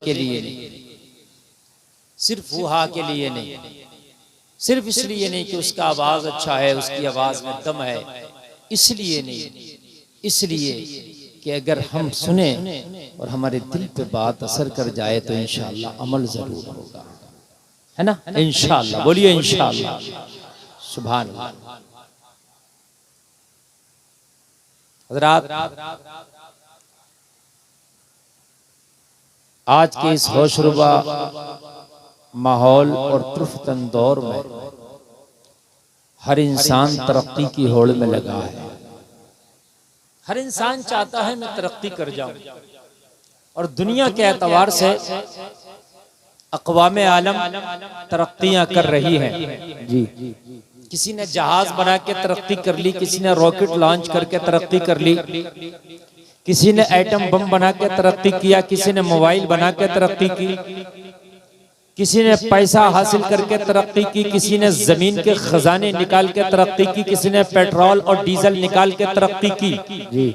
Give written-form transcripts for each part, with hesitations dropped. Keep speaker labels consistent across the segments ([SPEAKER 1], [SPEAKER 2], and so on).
[SPEAKER 1] के लिए नहीं, सिर्फ वहा के लिए नहीं, सिर्फ इसलिए नहीं कि उसका आवाज अच्छा है, उसकी आवाज में दम है, इसलिए नहीं, इसलिए कि अगर हम सुने और हमारे दिल पे बात असर कर जाए तो इंशाअल्लाह अमल जरूर होगा, है ना? इंशाअल्लाह, बोलिए इंशाअल्लाह, सुभान अल्लाह। हज़रात, आज के इस होशरुबा माहौल और तुर्फतन दौर में हर इंसान तरक्की की होड़ में लगा है। हर इंसान चाहता है मैं तरक्की कर जाऊं, और दुनिया के एतबार से अक़वाम आलम तरक्कियां कर रही हैं जी। किसी ने जहाज बना के तरक्की कर ली, किसी ने रॉकेट लॉन्च करके तरक्की कर ली, किसी ने एटम बम बना के तरक्की किया, किसी ने मोबाइल बना के तरक्की की, किसी ने पैसा हासिल करके तरक्की की, किसी ने जमीन के खजाने निकाल के तरक्की की, किसी ने पेट्रोल और डीजल निकाल के तरक्की की जी।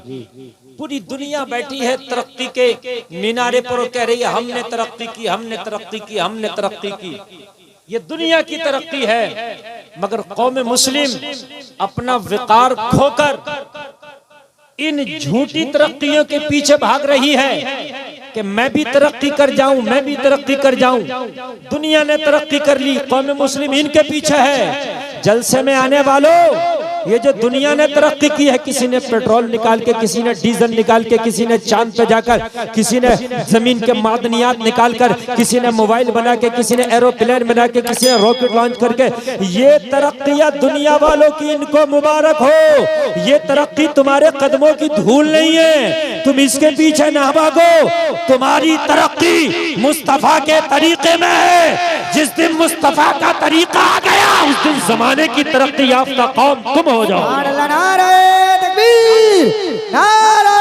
[SPEAKER 1] पूरी दुनिया बैठी है तरक्की के मीनारे पर और कह रही है हमने तरक्की की, हमने तरक्की की, हमने तरक्की की। ये दुनिया की तरक्की है, मगर कौम मुस्लिम अपना विकार खोकर इन झूठी तरक्कियों के पीछे भाग रही है कि मैं भी तरक्की कर जाऊं, मैं भी तरक्की कर जाऊं। दुनिया ने तरक्की कर ली, कौम मुस्लिम इनके पीछे है। जलसे में आने वालों, ये जो दुनिया ने तरक्की की है, किसी ने पेट्रोल निकाल के, किसी ने डीजल निकाल के, किसी ने चांद पे जाकर, किसी ने जमीन के मादनियात निकाल कर, किसी ने मोबाइल बना के, किसी ने एरोप्लेन बना के, किसी ने रॉकेट लॉन्च करके, ये तरक्कियां दुनिया वालों की, इनको मुबारक हो। ये तरक्की तुम्हारे कदमों की धूल नहीं है, तुम इसके पीछे ना भागो। तुम्हारी तरक्की मुस्तफा के तरीके में है। जिस दिन मुस्तफा का तरीका आ गया, उस दिन जमाने की तरक्की याफ्ता कौम तुम हो जाओ।
[SPEAKER 2] नारे तकबीर, नारे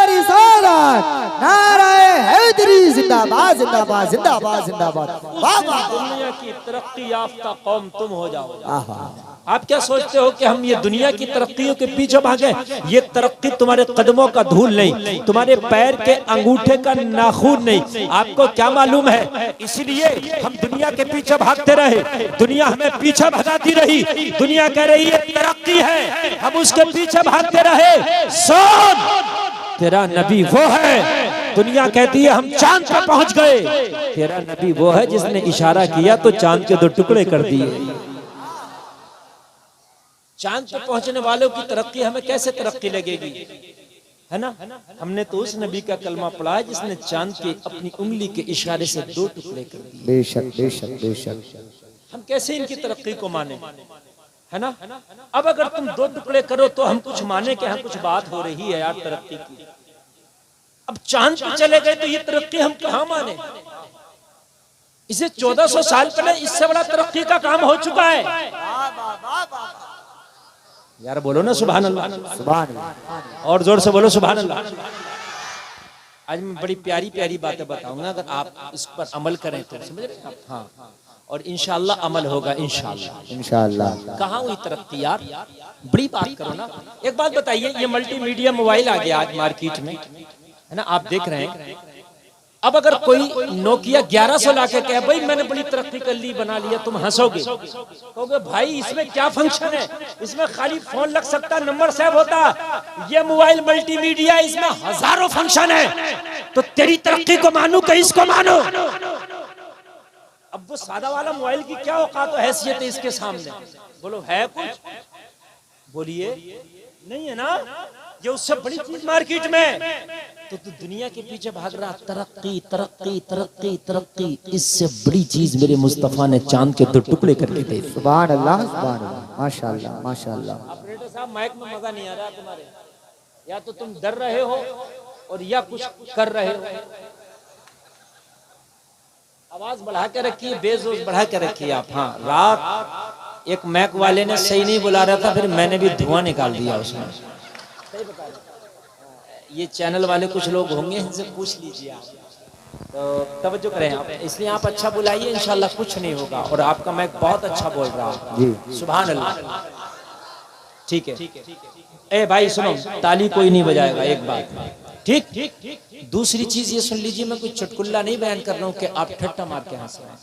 [SPEAKER 2] रिसालत, नारे हैदरी, जिंदाबाद जिंदाबाद जिंदाबाद जिंदाबाद।
[SPEAKER 1] दुनिया की तरक्की याफ्ता कौम तुम हो जाओ। आप क्या सोचते हो कि हम ये दुनिया की तरक्कियों के पीछे भागे? ये तरक्की तुम्हारे कदमों का धूल नहीं, तुम्हारे पैर के अंगूठे का नाखून नहीं। आपको क्या मालूम है? इसलिए हम दुनिया के पीछे भागते रहे, दुनिया हमें पीछे भगाती रही। दुनिया कह रही है तरक्की है, हम उसके पीछे भागते रहे। सुन, तेरा नबी वो है, दुनिया कहती है हम चांद पर पहुंच गए, तेरा नबी वो है जिसने इशारा किया तो चांद के 2 टुकड़े कर दिए। चांद पर पहुंचने वालों की तरक्की हमें कैसे तरक्की लगेगी, है ना? हमने तो उस नबी का कलमा पढ़ा है जिसने चांद के अपनी उंगली के इशारे से 2 टुकड़े कर दिए।
[SPEAKER 2] बेशक बेशक बेशक।
[SPEAKER 1] हम कैसे इनकी तरक्की को माने, है ना? अब अगर तुम 2 टुकड़े करो तो हम कुछ माने कि हाँ कुछ बात हो रही है यार तरक्की की। अब चांद पे चले गए तो ये तरक्की हम कहाँ माने? इसे 1400 साल पहले इससे बड़ा तरक्की का काम हो चुका है। यार बोलो ना सुभान अल्लाह,
[SPEAKER 2] सुभान अल्लाह,
[SPEAKER 1] और जोर से बोलो सुभान अल्लाह। आज मैं बड़ी प्यारी प्यारी बातें बताऊंगा, अगर आप इस पर अमल करें तो समझ रहे आप? हाँ, और इंशाअल्लाह अमल होगा इंशाअल्लाह
[SPEAKER 2] इंशाअल्लाह।
[SPEAKER 1] कहाँ हुई तरक्की यार? बड़ी बात करो ना। एक बात बताइए, ये मल्टीमीडिया मोबाइल आ गया आज मार्केट में, है ना? आप देख रहे हैं। अब अगर कोई नोकिया 1100 लाके कहे भाई मैंने बड़ी तरक्की कर ली, बना लिया, तुम हंसोगे, कहोगे भाई इसमें क्या फंक्शन है, इसमें खाली फोन लग सकता, नंबर सेव होता। ये मोबाइल मल्टीमीडिया, इसमें हजारों फंक्शन है। तो तेरी तरक्की को मानू कि इसको मानो? अब वो सादा वाला मोबाइल की क्या औकात और हैसियत है इसके सामने? बोलो है कुछ? बोलिए नहीं है ना? ये उससे बड़ी चीज मार्केट में, तो तू दुनिया के पीछे भाग रहा। तरक्की तरक्की तरक्की तरक्की, इससे बड़ी चीज मेरे मुस्तफा ने चांद के 2 टुकड़े करके दे।
[SPEAKER 2] सुभान अल्लाह सुभान अल्लाह, माशाअल्लाह माशाअल्लाह।
[SPEAKER 1] ऑपरेटर साहब माइक में मजा नहीं आ रहा तुम्हारे, या तो तुम डर रहे हो और या कुछ कर रहे हो। आवाज बढ़ा के रखिए, बेस बढ़ा के रखिए आप। हाँ, रात एक मैक वाले ने सही नहीं बुला रहा था, फिर मैंने भी धुआं निकाल दिया उसमें। ये चैनल वाले कुछ लोग होंगे, इनसे पूछ लीजिए आप, तो तवज्जो करें आप। इसलिए आप अच्छा बुलाइए, इंशाल्लाह कुछ नहीं होगा। और आपका मैक बहुत अच्छा बोल रहा है, सुभान अल्लाह। ठीक है। ए भाई सुनो, ताली कोई नहीं बजाएगा, एक बात ठीक। दूसरी चीज ये सुन लीजिए, मैं कोई चुटकुल्ला नहीं बयान कर रहा हूं कि आप ठट्टा मार के हंस रहे हैं,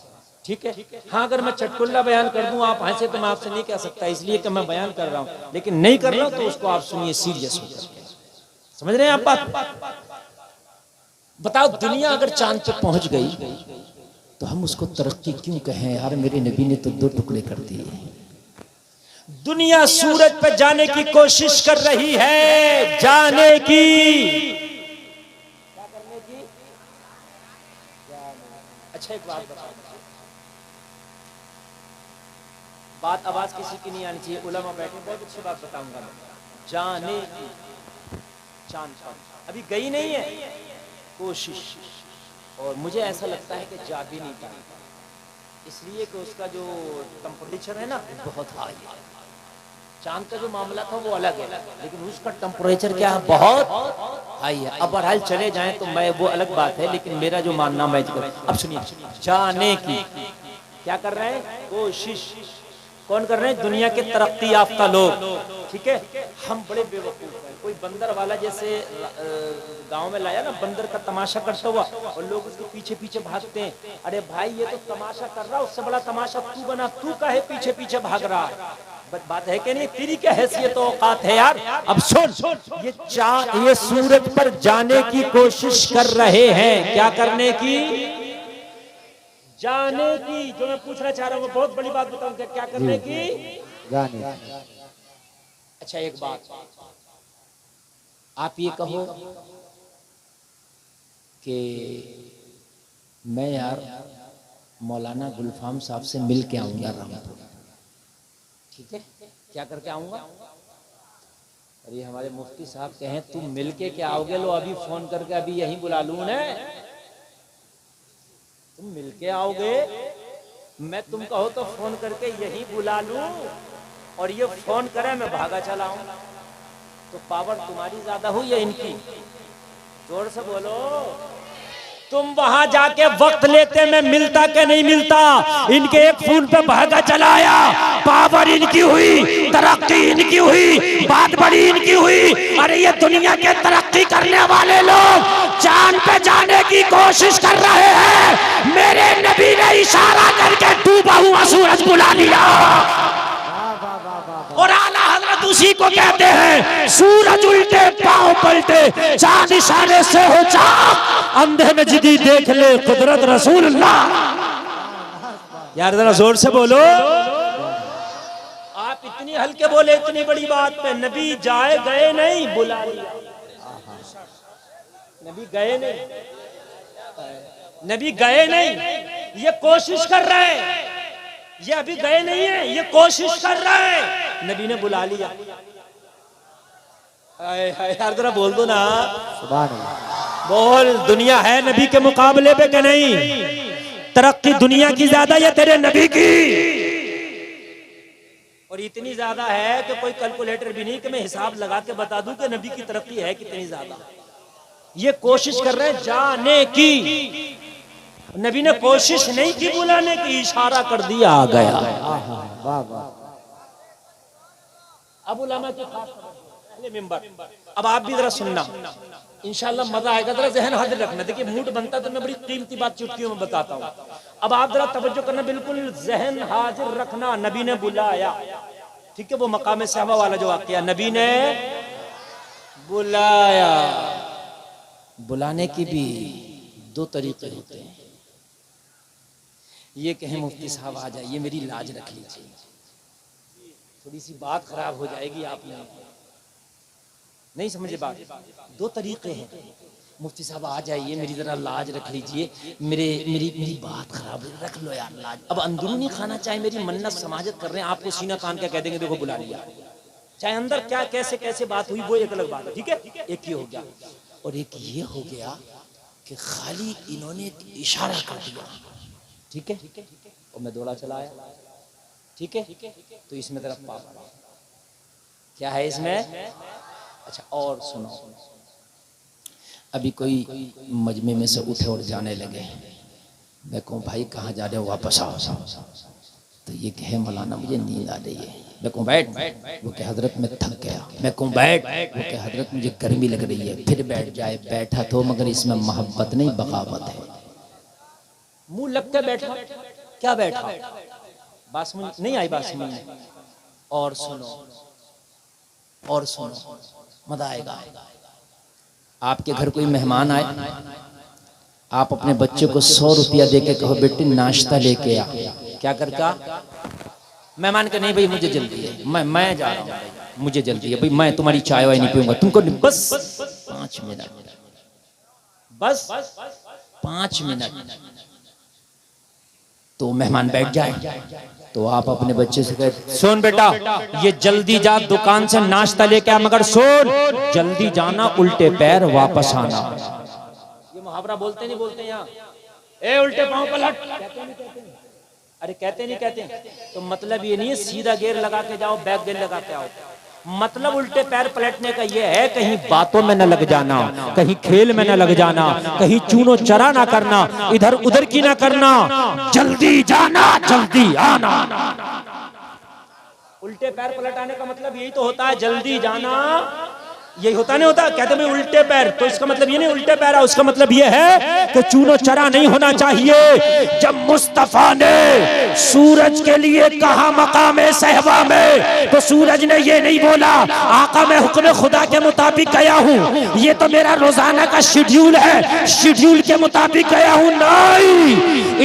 [SPEAKER 1] ठीक है। हाँ, अगर मैं चुटकुल्ला बयान कर दूं आप हंसे तो मैं आपसे नहीं कह सकता, इसलिए कि मैं बयान कर रहा हूं, लेकिन नहीं कर रहा हूं तो उसको आप सुनिए सीरियस होकर। समझ रहे हैं आप बात? बताओ, दुनिया अगर चांद पे पहुंच गई तो हम उसको तरक्की क्यों कहें यार? मेरे नबी ने तो 2 टुकड़े कर दिए। दुनिया सूरज पे जाने की कोशिश कर रही है, जाने की, क्या करने की? अच्छा एक बात बताओ, बात आवाज किसी की नहीं आनी चाहिए, उलमा बैठे, बहुत अच्छी बात बताऊंगा मैं। जाने की, चांद पर अभी गई नहीं है, कोशिश, और मुझे ऐसा लगता है कि जा भी नहीं पाएगी, इसलिए कि उसका जो टेम्परेचर है ना बहुत हाई है। चांद का जो मामला था वो अलग है, लेकिन उसका टेम्परेचर क्या है, बहुत हाई है। अब बहरहाल चले जाएं तो मैं, वो अलग बात है, लेकिन मेरा जो मानना मैं, अब सुनिए, जाने की क्या कर रहे हैं? कोशिश। कौन कर रहे हैं? दुनिया के तरक्की याफ्ता लोग, ठीक है। हम बड़े बेवकूफ हैं। कोई बंदर वाला जैसे गांव में लाया ना, बंदर का तमाशा करता हुआ, और लोग उसके पीछे पीछे भागते हैं। अरे भाई, ये तो तमाशा कर रहा, उससे बड़ा तमाशा तू बना, तू काहे पीछे पीछे भाग रहा है? बात है कि नहीं? तेरी क्या हैसियत औकात है यार? अब सुन, ये सूरज पर जाने की कोशिश कर रहे हैं। क्या करने की? जाने की। जो मैं पूछना चाह रहा हूँ, बहुत बड़ी बात बताऊं, क्या करने की?
[SPEAKER 2] जाने।
[SPEAKER 1] अच्छा एक बात, आप ये कहो कि मैं यार मौलाना गुलफाम साहब से मिल के आऊंगा रामपुर, ठीक है, क्या करके आऊंगा? अरे हमारे मुफ्ती साहब कहें तुम मिल के क्या आओगे? लो अभी फोन करके अभी यहीं बुला लूं ना, तुम मिल के आओगे? मैं तुम कहो तो फोन करके यहीं बुला लूं, और ये फोन करे मैं भागा चला आऊं, तो पावर तुम्हारी ज्यादा हुई या इनकी? जोर से बोलो। तुम वहां जाके वक्त लेते, मैं मिलता के नहीं मिलता, इनके एक फोन पे भागा चलाया, पावर इनकी हुई, तरक्की इनकी हुई, बात बड़ी इनकी हुई। अरे ये दुनिया के तरक्की करने वाले लोग चांद पे जाने की कोशिश कर रहे हैं, मेरे नबी ने इशारा करके डूबा हुआ सूरज बुला लिया, और आला हजरत उसी को कहते हैं सूरज उल्टे पांव पलटे, चांद इशारे से हो चाक, अंधे में जिदी देख ले कुदरत रसूलुल्लाह। यार जरा जोर से बोलो। आप इतनी हल्के बोले इतनी बड़ी बात पे, नबी जाए गए नहीं, बुला लिया। नबी गए नहीं, नबी गए नहीं, ये कोशिश कर रहे हैं, ये अभी गए नहीं है, ये कोशिश कर रहे हैं, नबी ने बुला लिया। यार जरा बोल दो ना,
[SPEAKER 2] सुभान अल्लाह।
[SPEAKER 1] बोल। दुनिया है नबी के मुकाबले पे कि नहीं? तरक्की दुनिया की ज्यादा या तेरे नबी की? और इतनी ज्यादा है कि कोई कैलकुलेटर भी नहीं कि मैं हिसाब लगा के बता दूं कि नबी की तरक्की है कितनी ज्यादा। ये कोशिश कर रहे हैं जाने की, नबी ने कोशिश नहीं की बुलाने की, इशारा कर दिया, आ गया।
[SPEAKER 2] वाह वाह।
[SPEAKER 1] अब उलमा के खास मिंबर। अब आप भी जरा सुनना, इंशाल्लाह मजा आएगा। जरा जहन हाजिर रखना। देखिए मूड बनता तो मैं बड़ी कीमती बात चुटकियों में बताता हूँ। अब आप जरा तवज्जो करना, बिल्कुल जहन हाजिर रखना। नबी ने बुलाया, ठीक है, वो मकाम सहबा वाला जो वाकया, नबी ने बुलाया। बुलाने की भी 2 तरीके होते हैं। ये कहें मुफ्ती साहब आ जाइए, मेरी लाज रख लीजिए, थोड़ी सी बात खराब हो जाएगी, आपने नहीं समझे बात। 2 तरीके हैं। मुफ्ती साहब आ जाइए, मेरी जरा लाज रख लीजिए, मेरी बात खराब, रख लो यार लाज। अब अंदरूनी खाना चाहे मेरी मन्नत समाजत कर रहे हैं, आपको सीना कान क्या कह देंगे, देखो बुला लिया, चाहे अंदर क्या कैसे कैसे बात हुई वो एक अलग बात है, ठीक है। एक ही हो गया, और एक ये हो गया कि खाली इन्होंने इशारा कर दिया, ठीक है, और मैं दौड़ा चला आया, ठीक है। तो इसमें तरफ पावर क्या है इसमें? अच्छा और सुनो, अभी कोई मजमे में से उठे और जाने लगे, मैं कहूँ भाई कहाँ जा रहे हो, वापस आओ, तो ये कहे मौलाना मुझे नींद आ रही है, मैं कहूँ बैठ, वो कहे हजरत मैं थक गया। मैं कहूँ बैठ, वो कहे हजरत मुझे गर्मी लग रही है। फिर बैठ जाए। बैठा तो मगर इसमें मोहब्बत नहीं बगावत है। मुंह लग के बैठा, क्या बैठा? बात समझ नहीं आई? बात समझ में? और सुनो, और सुनो, मजा आएगा। आपके घर कोई मेहमान आए, आप अपने बच्चे को 100 रुपया देके कहो बेटे नाश्ता लेके आ। क्या कर का? मेहमान के नहीं भाई मुझे जल्दी है, मैं जा रहा हूँ, मुझे जल्दी है भाई, मैं तुम्हारी चाय वाय नहीं पीऊंगा, तुमको बस 5 मिनट, बस 5 मिनट। तो मेहमान बैठ जाए तो आप अपने बच्चे से कहे सुन बेटा ये जल्दी जा दुकान से नाश्ता लेके आ, मगर सुन जल्दी जाना, उल्टे पैर वापस आना। ये मुहावरा बोलते नहीं बोलते यहाँ? ए उल्टे पांव पलट, अरे कहते नहीं कहते? तो मतलब ये नहीं है सीधा गेर लगा के जाओ, बैक गेर लगा के आओ। मतलब उल्टे पैर पलटने का ये है कहीं बातों में न लग जाना, कहीं खेल में न लग जाना, कहीं चूनो चरा ना करना, इधर उधर की ना करना, जल्दी जाना जल्दी आना। उल्टे पैर पलटाने का मतलब यही तो होता है, जल्दी जाना, यही होता नहीं होता? कहते भाई उल्टे पैर, तो इसका मतलब ये नहीं उल्टे पैर है, उसका मतलब ये है कि चूनो चरा नहीं होना चाहिए। जब मुस्तफा ने सूरज के लिए कहा मकामे सहवा में, तो सूरज ने ये नहीं बोला आका मैं हुक्म खुदा के मुताबिक गया हूँ, ये तो मेरा रोजाना का शेड्यूल है, शेड्यूल के मुताबिक गया हूँ। नहीं,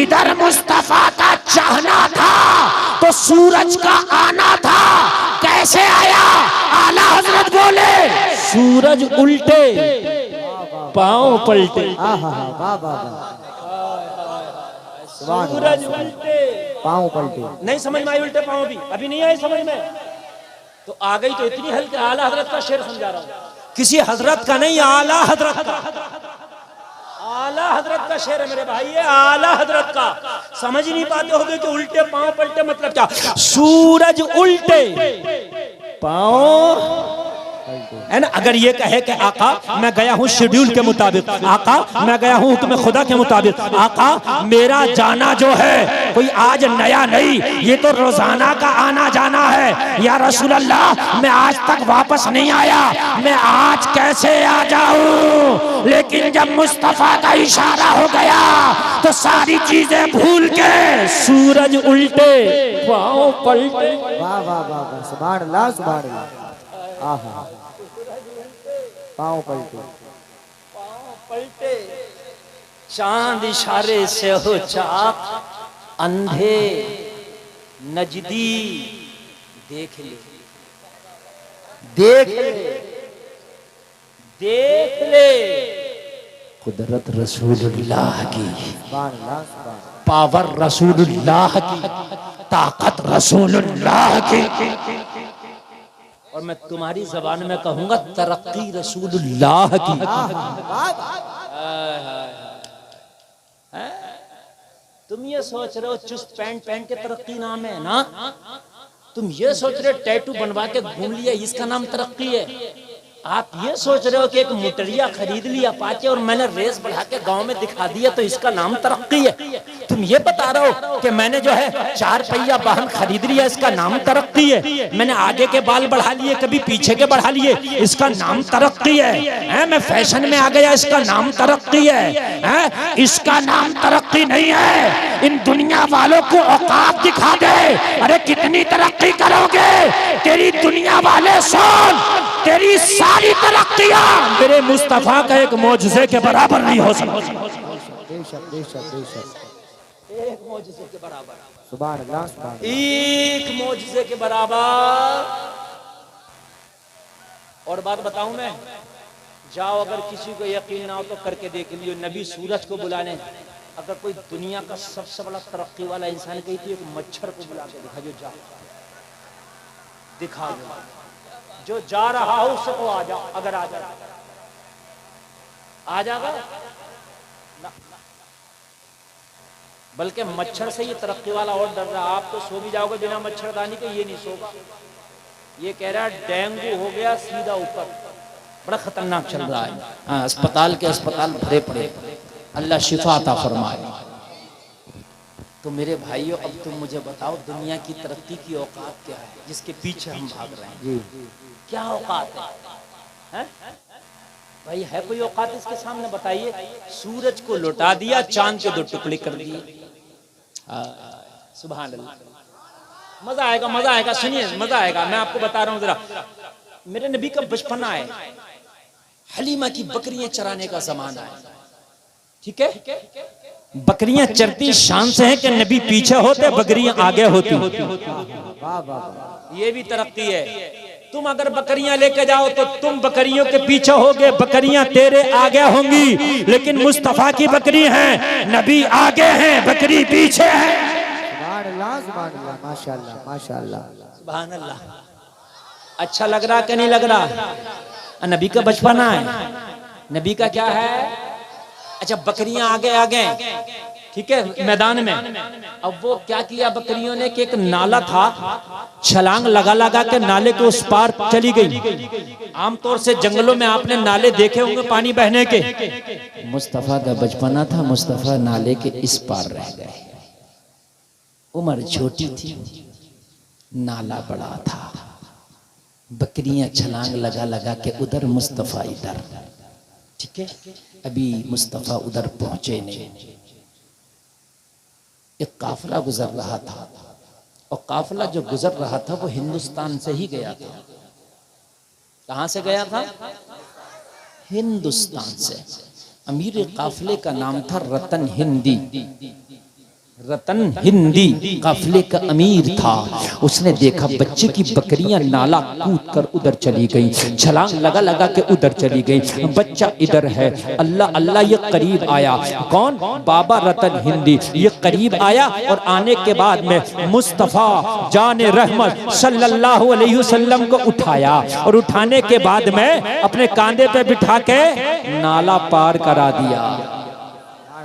[SPEAKER 1] इधर मुस्तफा का चाहना था तो सूरज का आना था। कैसे आया? आला हजरत बोले सूरज उल्टे पांव पलटे। सूरज उल्टे
[SPEAKER 2] पांव पलटे।
[SPEAKER 1] नहीं समझ में आई? उल्टे पांव भी अभी नहीं आई समझ में? तो आ गई तो इतनी हल्के आला हजरत का शेर समझा रहा हूं, किसी हजरत का नहीं, आला हजरत का। आला हजरत का शेर है मेरे भाई, ये आला हजरत का। समझ नहीं पाते होगे कि उल्टे पांव पलटे मतलब क्या? सूरज उल्टे पांव है ना। अगर ये कहे कि आका मैं गया हूँ शेड्यूल के मुताबिक, आका मैं गया हूँ हुक्म खुदा के मुताबिक, आका मेरा जाना जो है कोई आज नया नहीं, ये तो रोजाना का आना जाना है। या रसूल अल्लाह मैं आज तक वापस नहीं आया, मैं आज कैसे आ जाऊं? लेकिन जब मुस्तफा का इशारा हो गया तो सारी चीजें भूल के सूरज उल्टे पांव पलटे।
[SPEAKER 2] वाह वाह वाह वाह, सुभान अल्लाह सुभान अल्लाह। आहा, पांव पलटे,
[SPEAKER 1] पांव पलटे। चांद इशारे से हो चाक, अंधे नजदी देख ले, देख ले, देख ले कुदरत रसूलुल्लाह की,
[SPEAKER 2] सुभान अल्लाह सुभान।
[SPEAKER 1] पावर रसूलुल्लाह की, ताकत रसूलुल्लाह की। और मैं तुम्हारी जबान में कहूंगा तरक्की रसूलुल्लाह की। तुम ये सोच रहे हो चुस्त पैंट पहन के तरक्की नाम है ना, तुम ये सोच रहे हो टैटू बनवा के घूम लिया इसका नाम तरक्की है। आप ये सोच रहे हो कि एक मोटरिया खरीद लिया अपाचे और मैंने रेस बढ़ा के गांव में दिखा दिया तो इसका नाम तरक्की है। तुम ये बता रहे हो कि मैंने जो है 4 पहिया वाहन खरीद लिया इसका नाम तरक्की है, मैंने आगे के बाल बढ़ा लिए कभी पीछे के बढ़ा लिए इसका नाम तरक्की है, मैं फैशन में आ गया इसका नाम तरक्की है, इसका नाम तरक्की नहीं है। इन दुनिया वालों को औकात दिखा दे, अरे कितनी तरक्की करोगे? तेरी दुनिया वाले सुन, तेरी सारी तरक्कियां मेरे मुस्तफा का एक मौजज़े के बराबर नहीं हो सकती।
[SPEAKER 2] बेशक बेशक बेशक,
[SPEAKER 1] एक मौजज़े के बराबर,
[SPEAKER 2] सुभान अल्लाह सुभान।
[SPEAKER 1] एक मौजज़े के बराबर। और बात बताऊं मैं, जाओ अगर किसी को यकीन ना हो तो करके देख लियो, नबी सूरज को बुलाने, अगर कोई दुनिया का सबसे बड़ा तरक्की वाला इंसान कही थी एक मच्छर को बुला के दिखा, जो जा दिखा दो, जो जा रहा हो उससे को आ जा, अगर आ जाएगा आ जाएगा ना। बल्कि मच्छर से ये तरक्की वाला और डर रहा, आप तो सो भी जाओगे बिना मच्छरदानी के, ये नहीं सोगा। ये कह रहा है डेंगू हो गया सीधा ऊपर, बड़ा खतरनाक चल रहा है। हाँ, अस्पताल के अस्पताल भरे पड़े, अल्लाह शिफा अता फरमाए। तो मेरे भाइयों अब तुम मुझे बताओ दुनिया की तरक्की की औकात क्या है जिसके पीछे हम भाग रहे हैं?
[SPEAKER 2] जी
[SPEAKER 1] क्या औकात है? भाई है कोई औकात इसके सामने बताइए? सूरज को लौटा दिया, चांद के 2 टुकड़े कर दिए। सुभान अल्लाह। मजा आएगा, मजा आएगा, सुनिए मजा आएगा। मैं आपको बता रहा हूँ जरा, मेरे नबी का बचपना है, हलीमा की बकरियां चराने का जमाना है, ठीक है? बकरियां चरती शान से है कि नबी पीछे होते, बकरियां आगे होती।
[SPEAKER 2] वाह वाह वाह।
[SPEAKER 1] ये भी तरक्की है। तुम अगर बकरियां लेके जाओ तो तुम बकरियों के पीछे होगे, बकरियां तेरे आगे होंगी। लेकिन मुस्तफा की बकरी है, नबी आगे हैं, बकरी पीछे है।
[SPEAKER 2] सुभान अल्लाह माशाअल्लाह माशाअल्लाह
[SPEAKER 1] सुभान अल्लाह। अच्छा लग रहा कि नहीं लग रहा? नबी का बचपना है, नबी का क्या है? अच्छा बकरियां आगे आगे, ठीक है, मैदान में। अब वो क्या किया बकरियों ने कि एक नाला था, छलांग लगा लगा के नाले के उस पार चली गई। आमतौर से जंगलों में आपने नाले देखे होंगे पानी बहने के। मुस्तफा का बचपना था, मुस्तफा नाले के इस पार रह गए। उम्र छोटी थी, नाला बड़ा था, बकरियां छलांग लगा लगा के उधर, मुस्तफा इधर, ठीक है? अभी मुस्तफा उधर पहुंचे नहीं। एक काफिला गुजर रहा था, और काफिला जो गुजर रहा था वो हिंदुस्तान से ही गया था। कहां से गया था? हिंदुस्तान से। अमीर काफिले का नाम था रतन हिंदी। रतन हिंदी काफिले का अमीर था। उसने देखा बच्चे की बकरियां नाला कूद कर उधर चली गई, छलांग लगा लगा के उधर चली गई। बच्चा इधर है, अल्लाह अल्लाह, ये करीब आया। कौन? बाबा रतन हिंदी। ये करीब आया और आने के बाद में मुस्तफा जाने रहमत सल्लल्लाहु अलैहि वसल्लम को उठाया, और उठाने के बाद में अपने कांधे पे बिठा के नाला पार करा दिया।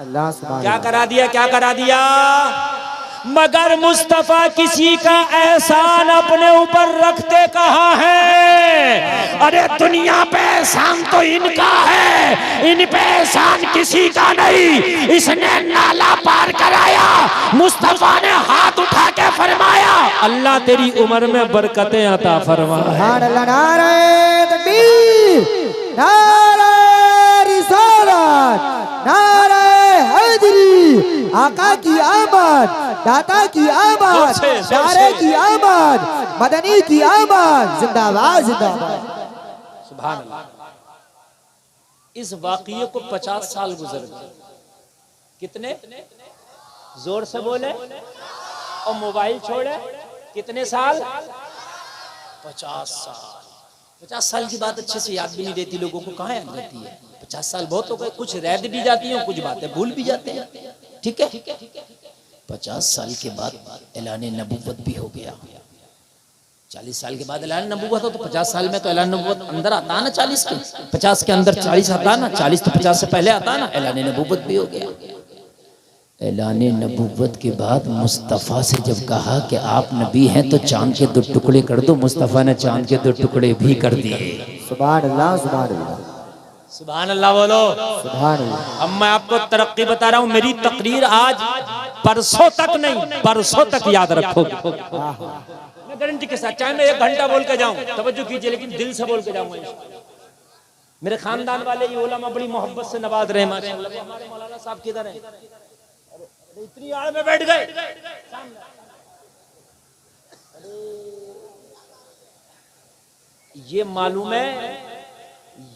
[SPEAKER 1] क्या करा दिया? क्या करा दिया? मगर मुस्तफा किसी का एहसान अपने ऊपर रखते कहाँ है? अरे दुनिया पे एहसान तो इनका है, इन पे एहसान किसी का नहीं। इसने नाला पार कराया, मुस्तफा ने हाथ उठा के फरमाया, अल्लाह तेरी उम्र में बरकतें अता फरमा।
[SPEAKER 2] सुभान अल्लाह। नारे तकबीर, नारे रिसालत, नारे हैदरी, आका की आमद, दाता की आमद, नारे की आमद, मदनी की आमद, जिंदाबाद जिंदाबाद।
[SPEAKER 1] सुभान अल्लाह। इस वाक़ये को 50 साल गुजर गए। कितने? जोर से बोले और मोबाइल छोड़े। कितने साल? 50 साल। 50 साल की बात अच्छे से याद भी नहीं रहती लोगों को। कहाँ याद रहती है? 50 साल बहुत हो गए। कुछ रह भी जाती हैं, कुछ बातें भूल भी जाते हैं, ठीक है? 50 साल के बाद ऐलान नबूवत भी हो गया। 40 साल के बाद ऐलान नबूवत हो तो 50 साल में तो ऐलान नबूवत अंदर आता ना 40 के। 50 के अंदर 40 आता ना, 40 तो 50 से पहले आता ना। ऐलान नबूवत भी हो गया। ऐलान नबूवत के बाद मुस्तफ़ा से जब कहा कि आप नबी हैं तो चांद के 2 टुकड़े कर दो, मुस्तफ़ा ने चांद के 2 टुकड़े भी कर दिए।
[SPEAKER 2] सुभान अल्लाह सुभान अल्लाह
[SPEAKER 1] सुभान अल्लाह बोलो।
[SPEAKER 2] सुभान अल्लाह।
[SPEAKER 1] अब मैं आपको तरक्की बता रहा हूँ। मेरी तकरीर आज परसों तक नहीं, परसों तक याद रखोगे। मैं गारंटी के साथ, चाहे मैं 1 घंटा बोल के जाऊं, तवज्जो कीजिए, लेकिन दिल से बोल के जाऊंगा। मेरे खानदान वाले ये उलमा बड़ी मोहब्बत से नवाज रहे माशाअल्लाह। हमारे मौलाना साहब किधर हैं? इतनी आड़ में बैठ गए। ये मालूम है,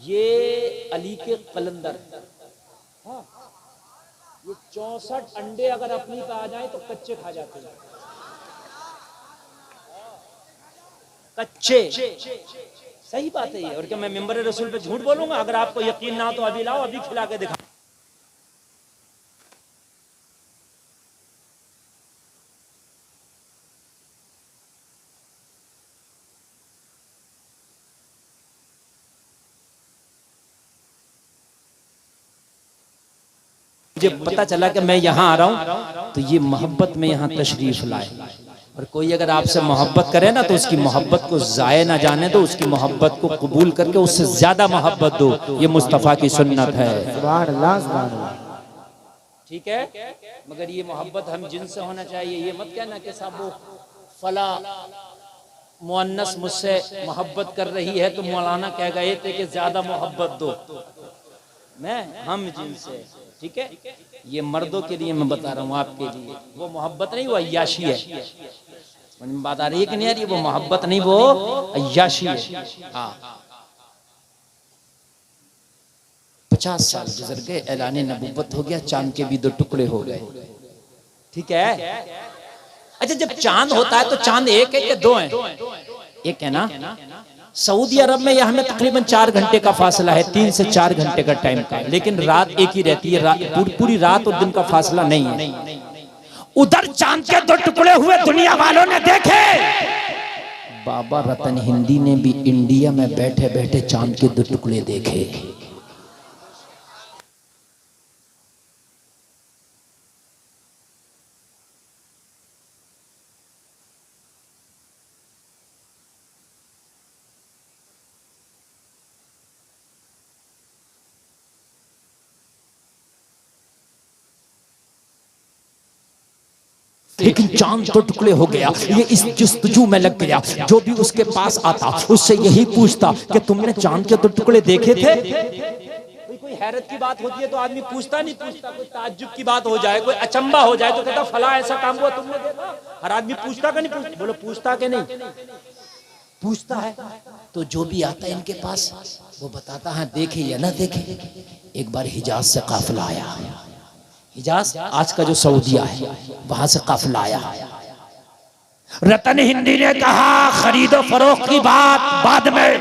[SPEAKER 1] ये अली के कलंदर, ये 64 अंडे अगर अपनी पे आ जाए तो कच्चे खा जाते हैं। कच्चे, सही बात है ये। और क्या मैं मिंबर रसूल पे झूठ बोलूंगा? अगर आपको यकीन ना हो तो अभी लाओ, अभी खिला के दिखा। मुझे पता चला कि मैं यहाँ आ रहा हूँ तो ये मोहब्बत में यहाँ तशरीफ लाए। और कोई अगर आपसे मोहब्बत करे ना तो उसकी मोहब्बत को जाये ना जाने दो, उसकी मोहब्बत को कबूल करके उससे ज्यादा मोहब्बत दो। ये मुस्तफ़ा की सुन्नत है।
[SPEAKER 2] सुभान अल्लाह सुभान अल्लाह।
[SPEAKER 1] ठीक है, मगर ये मोहब्बत हम जिनसे होना चाहिए। ये मत कहना कि साहब वो फला मुअन्नस मुझसे मोहब्बत कर रही है तो मौलाना कह गए थे कि ज्यादा मोहब्बत दो। मैं हम जिनसे, ठीक है, ये मर्दों के लिए मैं बता रहा हूँ, आपके लिए वो मोहब्बत नहीं, वो अय्याशी है। बात आ रही है कि नहीं आ रही? वो मोहब्बत नहीं, वो अय्याशी है। हाँ, 50 साल गुजर गए, ऐलान नबुव्वत हो गया, चांद के भी 2 टुकड़े हो गए। ठीक है, अच्छा जब चांद होता है तो चांद एक है कि 2 है? एक है ना। सऊदी अरब में यह हमें तकरीबन 4 घंटे का फासला है, 3 से 4 घंटे का टाइम का, लेकिन रात एक ही रहती है, पूरी रात और दिन का फासला नहीं है। उधर चांद के 2 टुकड़े हुए, दुनिया वालों ने देखे। बाबा रतन हिंदी ने भी इंडिया में बैठे बैठे चांद के 2 टुकड़े देखे। लेकिन चांद 2 टुकड़े हो गया। ये इस जस्तजू में लग गया, जो भी उसके पास आता उससे यही पूछता कि तुमने चांद के 2 टुकड़े देखे थे? कोई हैरत की बात होती है तो आदमी पूछता नहीं, पूछता कोई ताज्जुब की बात हो जाए, कोई अचंबा हो जाए तो कहता फला ऐसा काम हुआ तुमने देखा? हर आदमी पूछता का नहीं पूछता? बोलो पूछता के नहीं पूछता है। तो जो भी आता है इनके पास वो बताता है, देखे या ना देखे। एक बार हिजाज से काफिला आया, हिजाज आज का जो सऊदिया है वहां से काफिला आया। रतन हिंदी ने कहा खरीदो फरोख्त की बात बाद में,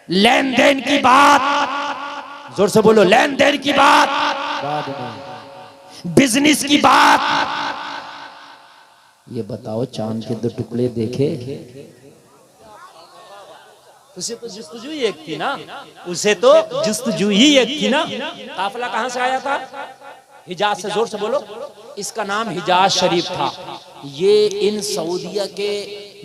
[SPEAKER 1] लेन देन की बात, जोर से बोलो, लेन देन की बात
[SPEAKER 2] बाद में,
[SPEAKER 1] बिजनेस की बात। ये बताओ चांद के 2 टुकड़े देखे? उसे तो जस्तजू ही एक थी ना, उसे तो जस्तजू ही एक थी ना। काफिला कहां से आया था? हिजाज से। जोर से बोलो। इसका नाम हिजाज शरीफ था। ये इन सऊदिया के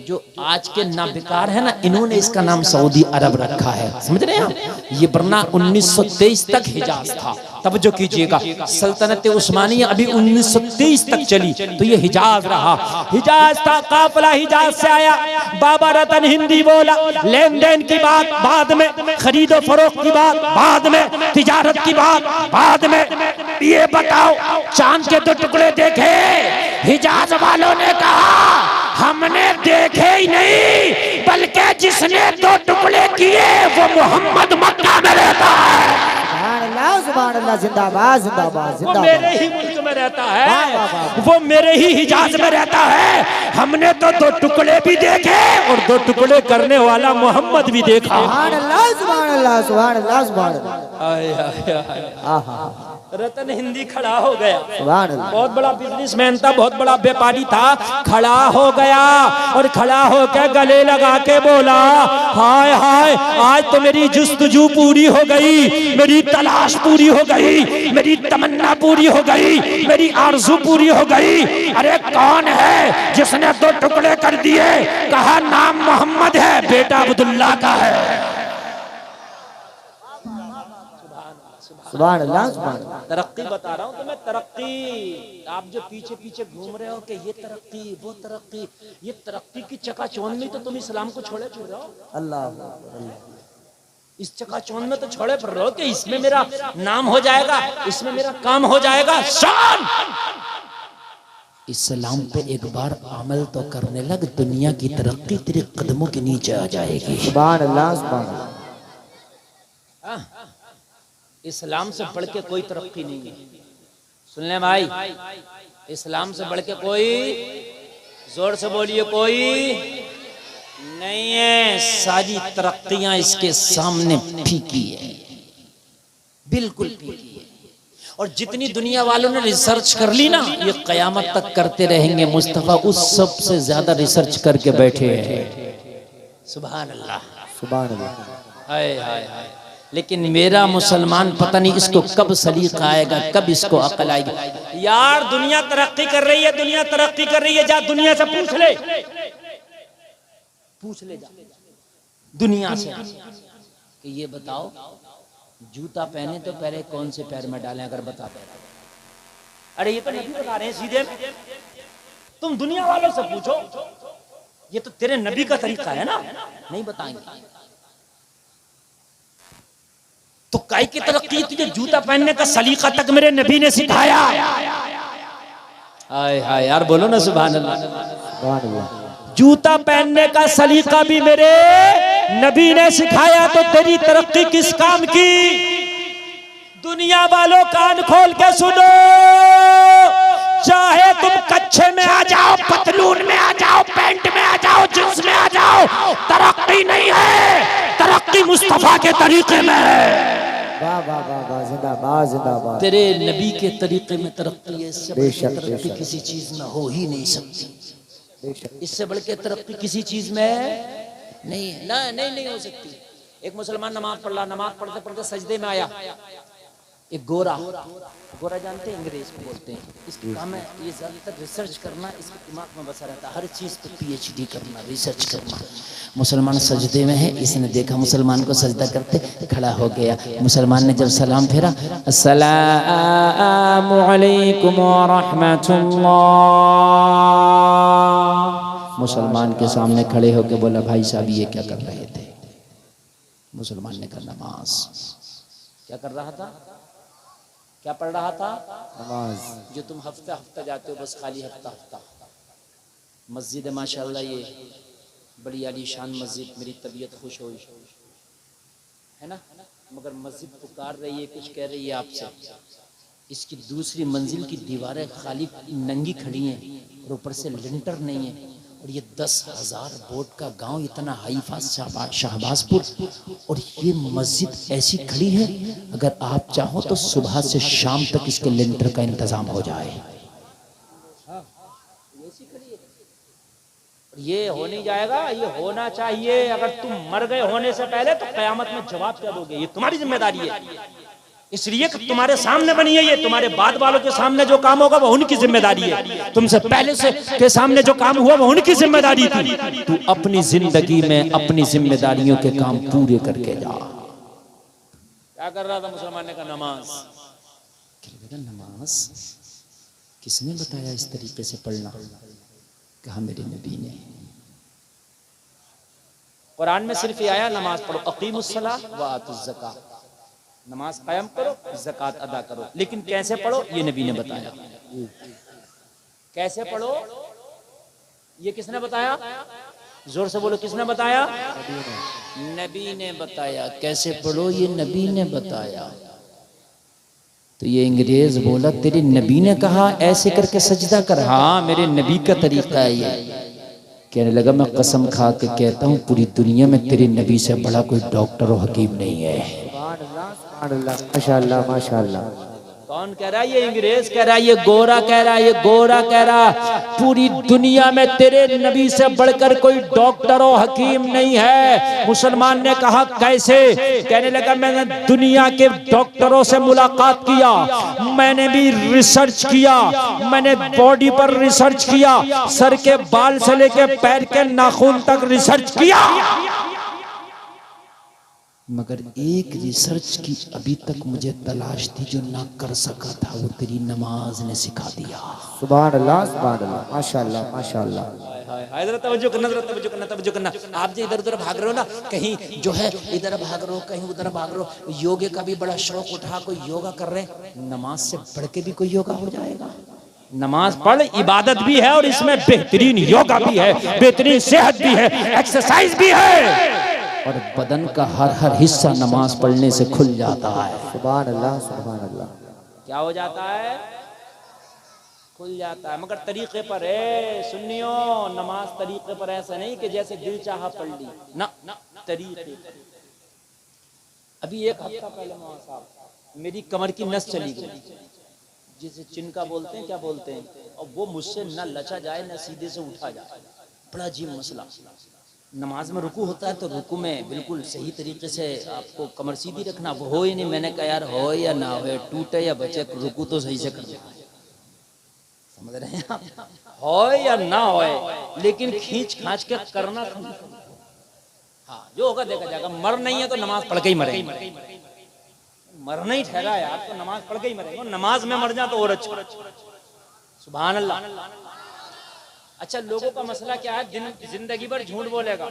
[SPEAKER 1] जो आज के नाबिकार है ना, इन्होंने इसका नाम सऊदी अरब रखा है, समझ रहे हैं आप? ये वरना 1923 तक हिजाज था। तवज्जो कीजिएगा, सल्तनत उस्मानिया अभी 1923 तक चली, तो ये हिजाज रहा, हिजाज था। काफिला हिजाज से आया। बाबा रतन हिंदी बोला लेन देन की बात बाद में, खरीदो फरोख्त की बात बाद में, तिजारत की बात बाद में। ये बताओ चांद के 2 टुकड़े देखे? हिजाज वालों ने कहा हमने देखे ही नहीं, बल्कि जिसने 2 टुकड़े किए वो मोहम्मद मक्का में रहता है।
[SPEAKER 2] सुभान अल्लाह, जिंदाबाद जिंदाबाद
[SPEAKER 1] वो
[SPEAKER 2] जिंदाबाद।
[SPEAKER 1] मेरे ही मुल्क में रहता है,
[SPEAKER 2] वाह, वाह, वाह।
[SPEAKER 1] वो मेरे ही हिजाज में रहता है। हमने तो 2 टुकड़े भी देखे और 2 टुकड़े करने वाला मोहम्मद भी देखा।
[SPEAKER 2] सुभान अल्लाह सुभान अल्लाह सुभान अल्लाह सुभान अल्लाह।
[SPEAKER 1] आय, आय, आय।
[SPEAKER 2] आहा,
[SPEAKER 1] रतन हिंदी खड़ा हो गया।
[SPEAKER 2] सुभान अल्लाह।
[SPEAKER 1] बहुत बड़ा बिजनेसमैन था, बहुत बड़ा व्यापारी था, खड़ा हो गया और खड़ा होकर गले लगा के बोला हाय हाय, आज तो मेरी जुस्तजू पूरी हो गई, मेरी तलाश पूरी हो गई, मेरी तमन्ना पूरी हो गई, मेरी आरज़ू पूरी हो गई। अरे कौन है जिसने 2 टुकड़े कर दिए? कहा नाम मोहम्मद है, बेटा अब्दुल्ला का है।
[SPEAKER 2] सुभान अल्लाह सुभान अल्लाह।
[SPEAKER 1] तरक्की बता रहा हूँ तो मैं, तरक्की। आप जो पीछे पीछे घूम रहे हो कि ये तरक्की वो तरक्की, ये तरक्की की चकाचौंध में तो तुम इस्लाम को छोड़े छोड़ रहे हो।
[SPEAKER 2] अल्लाह,
[SPEAKER 1] इस चकाचौंध में तो छोड़े पड़ रहे हो कि इसमें मेरा नाम हो जाएगा, इसमें मेरा काम हो जाएगा। शान इस्लाम पे एक बार अमल तो करने लग, दुनिया की तरक्की तेरे कदमों के नीचे आ जाएगी।
[SPEAKER 2] सुभान अल्लाह सुभान अल्लाह।
[SPEAKER 1] इस्लाम से बढ़ के कोई तरक्की नहीं है। सुन ले भाई, इस्लाम से बढ़ के कोई, जोर से बोलिए, कोई नहीं है। सारी तरक्कियां इसके सामने फीकी है, बिल्कुल फीकी है। और जितनी दुनिया वालों ने रिसर्च कर ली ना, ये कयामत तक करते रहेंगे। मुस्तफा उस सब से ज्यादा रिसर्च करके बैठे हैं। सुभान अल्लाह
[SPEAKER 2] सुभान अल्लाह।
[SPEAKER 1] हाय हाय हाय। लेकिन मेरा मुसलमान पता नहीं इसको कब सलीका आएगा, कब इसको अकल आएगी। यार दुनिया तरक्की कर रही है, दुनिया तरक्की कर रही है, जा दुनिया से पूछ ले, पूछ ले जा दुनिया से कि ये बताओ जूता पहने तो पहले कौन से पैर में डालें? अगर बता दे अरे ये तो नबी बता रहे हैं सीधे, तुम दुनिया वालों से पूछो, ये तो तेरे नबी का तरीका है ना, नहीं बताएंगे। तो काय की तरक्की, तुझे जूता पहनने का सलीका तक मेरे नबी ने सिखाया। हाय हाय यार, बोलो ना सुभान अल्लाह।
[SPEAKER 2] सुभान अल्लाह।
[SPEAKER 1] जूता पहनने का सलीका भी मेरे नबी ने सिखाया, तो तेरी तरक्की किस काम की? दुनिया वालों कान खोल के सुनो, चाहे तुम कच्छे में आ जाओ, पतलून में आ जाओ, पैंट में आ जाओ, जींस में आ जाओ, तरक्की नहीं है, तरक्की मुस्तफा के तरीके में है।
[SPEAKER 2] वाह वाह वाह वाह, जिंदाबाद जिंदाबाद।
[SPEAKER 1] तेरे नबी के तरीके में तरक्की है, इससे बढ़ के
[SPEAKER 2] बेशक,
[SPEAKER 1] तरक्की
[SPEAKER 2] बेशक।
[SPEAKER 1] किसी चीज में हो ही नहीं सकती।
[SPEAKER 2] बेशक।
[SPEAKER 1] इससे बढ़ के तरक्की किसी चीज में नहीं है, ना नहीं हो सकती। एक मुसलमान नमाज पढ़ रहा, नमाज पढ़ते पढ़ते सजदे में आया, एक गोरा जानते हैं, अंग्रेज को बोलते हैं, इसका काम है ये ज्यादातर रिसर्च करना, इसके दिमाग में बसा रहता है, हर चीज पे PhD करना, रिसर्च करना। मुसलमान सजदे में है, इसने देखा मुसलमान को सजदा करते, खड़ा हो गया। मुसलमान ने जब सलाम फेरा, अस्सलामु अलैकुम व रहमतुल्लाह, मुसलमान के सामने खड़े होकर बोला, भाई साहब ये क्या कर रहे थे? मुसलमान ने कहा, नमाज। क्या कर रहा था? क्या पढ़ रहा था?
[SPEAKER 2] नमाज।
[SPEAKER 1] जो तुम हफ्ता हफ्ता जाते हो, बस खाली हफ्ता। मस्जिद है माशाल्लाह, ये बड़ी आलीशान मस्जिद, मेरी तबीयत खुश हुई है ना, मगर मस्जिद पुकार रही है, कुछ कह रही है आपसे। इसकी दूसरी मंजिल की दीवारें खाली नंगी खड़ी हैं और ऊपर से लिंटर नहीं है, और ये 10,000 वोट का गांव, इतना हाई फास्ट शाहबाजपुर, और ये मस्जिद ऐसी खड़ी है, अगर आप चाहो तो सुबह से शाम तक इसके लिंटर का इंतजाम हो जाए। ये हो नहीं जाएगा, ये होना चाहिए। अगर तुम मर गए होने से पहले तो कयामत में जवाब क्या दोगे? ये तुम्हारी जिम्मेदारी है, इसलिए कि तुम्हारे सामने बनी है, ये तुम्हारे बाद वालों के सामने जो काम होगा वो उनकी जिम्मेदारी है, तुमसे पहले से के सामने जो काम हुआ वो उनकी जिम्मेदारी थी। तू अपनी जिंदगी में अपनी जिम्मेदारियों के काम पूरे करके जा। क्या कर रहा था मुसलमान ने? कहा नमाज। नमाज किसने बताया इस तरीके से पढ़ना? कहा मेरे नबी ने। कुरान में सिर्फ ये आया, नमाज पढ़ो, अकीमुस्सलाह व आतुज़ ज़कात, नमाज कायम करो, ज़कात अदा करो। लेकिन कैसे पढ़ो ये नबी ने बताया। कैसे पढ़ो ये किसने बताया? जोर से बोलो, किसने बताया? नबी ने बताया। कैसे पढ़ो ये नबी ने बताया। तो ये अंग्रेज बोला, तेरे नबी ने कहा ऐसे करके सजदा कर? हाँ, मेरे नबी का तरीका है ये। कहने लगा, मैं कसम खा के कहता हूँ पूरी दुनिया में तेरे नबी से बड़ा कोई डॉक्टर और हकीम नहीं है।
[SPEAKER 2] माशाअल्लाह माशाअल्लाह।
[SPEAKER 1] कौन कह रहा है? ये अंग्रेज कह रहा है, ये गोरा कह रहा है, ये गोरा कह रहा है पूरी दुनिया में तेरे नबी से बढ़कर कोई डॉक्टर और हकीम नहीं है। मुसलमान ने कहा कैसे? कहने लगा, मैंने दुनिया के डॉक्टरों से मुलाकात किया, मैंने भी रिसर्च किया, मैंने बॉडी पर रिसर्च किया, सर के बाल से लेके पैर के नाखून तक रिसर्च किया, मगर एक रिसर्च की अभी तक मुझे तलाश थी जो ना कर सका था, वो तेरी नमाज ने सिखा दिया।
[SPEAKER 2] सुभान अल्लाह सुभान अल्लाह, माशाअल्लाह माशाअल्लाह।
[SPEAKER 1] तवज्जो करना, तवज्जो करना, तवज्जो करना। आप जो इधर उधर भाग रहे हो ना, कहीं जो है इधर भाग रहे हो, कहीं उधर भाग रहे हो, योगे का भी बड़ा शौक उठा, कोई योगा कर रहे हैं, नमाज से बढ़ के भी कोई योगा हो जाएगा। नमाज पढ़, इबादत भी है और इसमें बेहतरीन योगा भी है, बेहतरीन सेहत भी है, एक्सरसाइज भी है, और बदन का हर हर हिस्सा नमाज पढ़ने से खुल जाता है।
[SPEAKER 2] सुभान अल्लाह सुभान अल्लाह।
[SPEAKER 1] क्या हो जाता है? खुल जाता है, मगर तरीके पर है। सुन्नियों, नमाज तरीके पर, ऐसा नहीं कि जैसे दिल चाहा पढ़ ली, ना, तरीके पर। अभी एक हफ्ता पहले मौलाना साहब, मेरी कमर की नस चली गई, जिसे चिनका बोलते हैं, क्या बोलते हैं, और वो मुझसे न लचा जाए न सीधे से उठा जाए। बड़ा अजीब मसला। नमाज में रुकू होता है तो रुकू में बिल्कुल सही तरीके से आपको कमर सीधी रखना, वो हो ही नहीं। मैंने कहा यार हो या ना हो, टूटे या बचे, रुकू तो सही से करना, समझ रहे हैं आप? हो या ना हो, लेकिन खींच खांच के करना। हाँ, जो होगा देखा जाएगा। मर नहीं है तो नमाज पढ़ के ही मरे। मरना ही ठहरा यार, तो नमाज पढ़ के ही मरेगा, नमाज में मर जा तो और अच्छा। सुभान अल्लाह। अच्छा, लोगों का मसला क्या है, जिंदगी भर झूठ बोलेगा,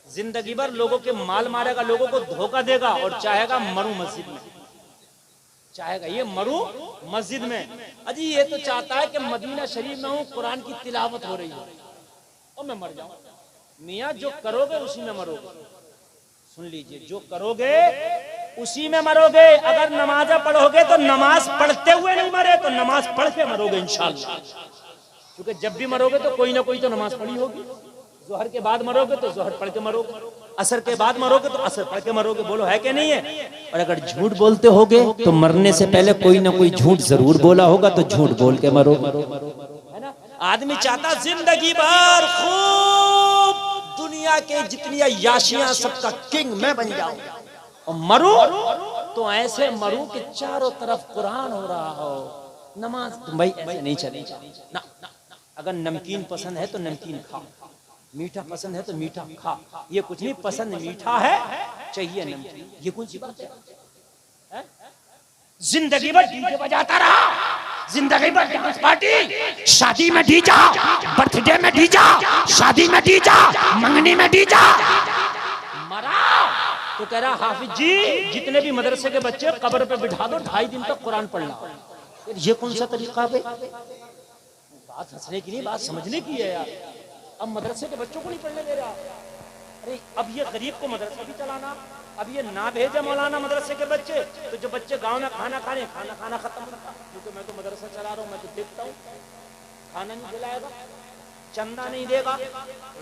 [SPEAKER 1] जिंदगी भर लोगों के माल मारेगा, लोगों को धोखा देगा और चाहेगा मरूं मस्जिद में, चाहेगा ये मरूं मस्जिद में। अजी ये तो चाहता है कि मदीना शरीफ में हूं, कुरान की तिलावत हो रही है और मैं मर जाऊं। मियां जो करोगे उसी में मरोगे, सुन लीजिए, जो करोगे उसी में मरोगे। अगर नमाज़ पढ़ोगे तो नमाज पढ़ते हुए नहीं मरे तो नमाज पढ़ के मरोगे इंशाअल्लाह, क्योंकि जब भी मरोगे तो कोई ना कोई तो नमाज पढ़ी होगी। जोहर के बाद मरोगे तो जोहर पढ़ के मरोगे, असर के बाद मरोगे तो असर पढ़ के मरोगे। बोलो है कि नहीं है? और अगर झूठ बोलते होगे तो मरने से पहले कोई ना कोई झूठ जरूर बोला होगा, तो झूठ बोल के मरोगे, है ना। आदमी चाहता जिंदगी भर खूब दुनिया के जितनी याशियां सबका किंग मैं बन जाऊं, और मरूं तो ऐसे मरूं कि चारों तरफ कुरान हो रहा हो, नमाज। भाई ऐसे नहीं चलेगा ना। अगर नमकीन पसंद है तो नमकीन खा, मीठा पसंद है तो मीठा खा, ये कुछ नहीं पसंद, मीठा है चाहिए नमकीन, ये कौन सी बात है? जिंदगी भर डीजे बजाता रहा, जिंदगी भर डांस पार्टी, शादी में डीजा, बर्थडे में डीजा, शादी में डीजा, मंगनी में डीजा, मरा तो कह रहा हाफिज जी जितने भी मदरसे के बच्चे कब्र पे बिठा दो, 2.5 दिन तक कुरान पढ़ना। ये कौन सा तरीका है? बात हंसने की नहीं, बात समझने की है यार। अब मदरसे के बच्चों को नहीं पढ़ने दे रहा, अरे अब ये गरीब को मदरसा भी चलाना, अब ये ना भेजे मौलाना मदरसे के बच्चे, तो जो बच्चे गांव में खाना खाने, खाना खत्म करता, क्योंकि मैं तो मदरसा चला रहा हूँ, मैं तो देखता हूँ, खाना नहीं खिलाएगा, चंदा नहीं देगा,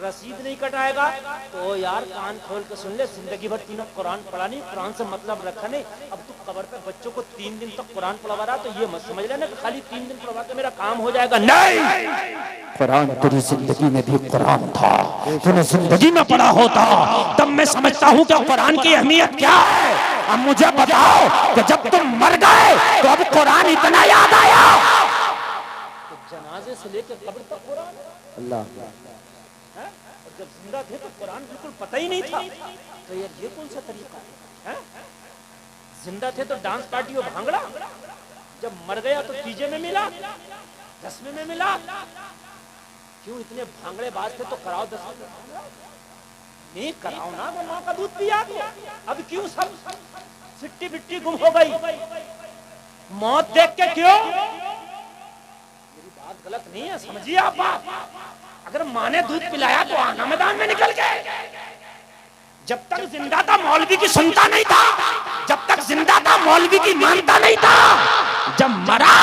[SPEAKER 1] रसीद नहीं कटाएगा, तो यार कान खोल के सुन ले, जिंदगी भर तीनों कुरान पढ़ा नहीं, कुरान से मतलब रखा नहीं, अब तू कब्र पे बच्चों को 3 दिन तक कुरान पढ़वा रहा, तो ये मत समझ लेना कि खाली 3 दिन पढ़वा के मेरा काम हो जाएगा। नहीं, कुरान तेरी जिंदगी में भी कुरान था, तूने जिंदगी में पढ़ा होता तब मैं समझता हूँ कि कुरान की अहमियत क्या है। अब मुझे बताओ कि जब तुम मर गए तो अब कुरान इतना याद आया, जनाजे से लेकर कब्र तक कुरान, अल्लाह। और जब जिंदा थे तो कुरान बिल्कुल पता ही नहीं था, तो यार ये कौन सा तरीका है? जिंदा थे तो डांस पार्टी और भांगड़ा, जब मर गया तो पीजे में मिला, दसवें में मिला। क्यों इतने भांगड़े बाज थे तो कराओ 10वें में, नहीं कराओ ना, वो माँ का दूध पिया दो। अब क्यों सब सिट्टी बिट्टी गुम हो गई? मौत देख के क्यों? बात गलत नहीं है, समझिए आप बात। अगर माँ ने दूध पिलाया तो आना मैदान में निकल गए। जब तक जिंदा था मौलवी की सुनता नहीं था, जब तक जिंदा था मौलवी की मानता नहीं था, जब मरा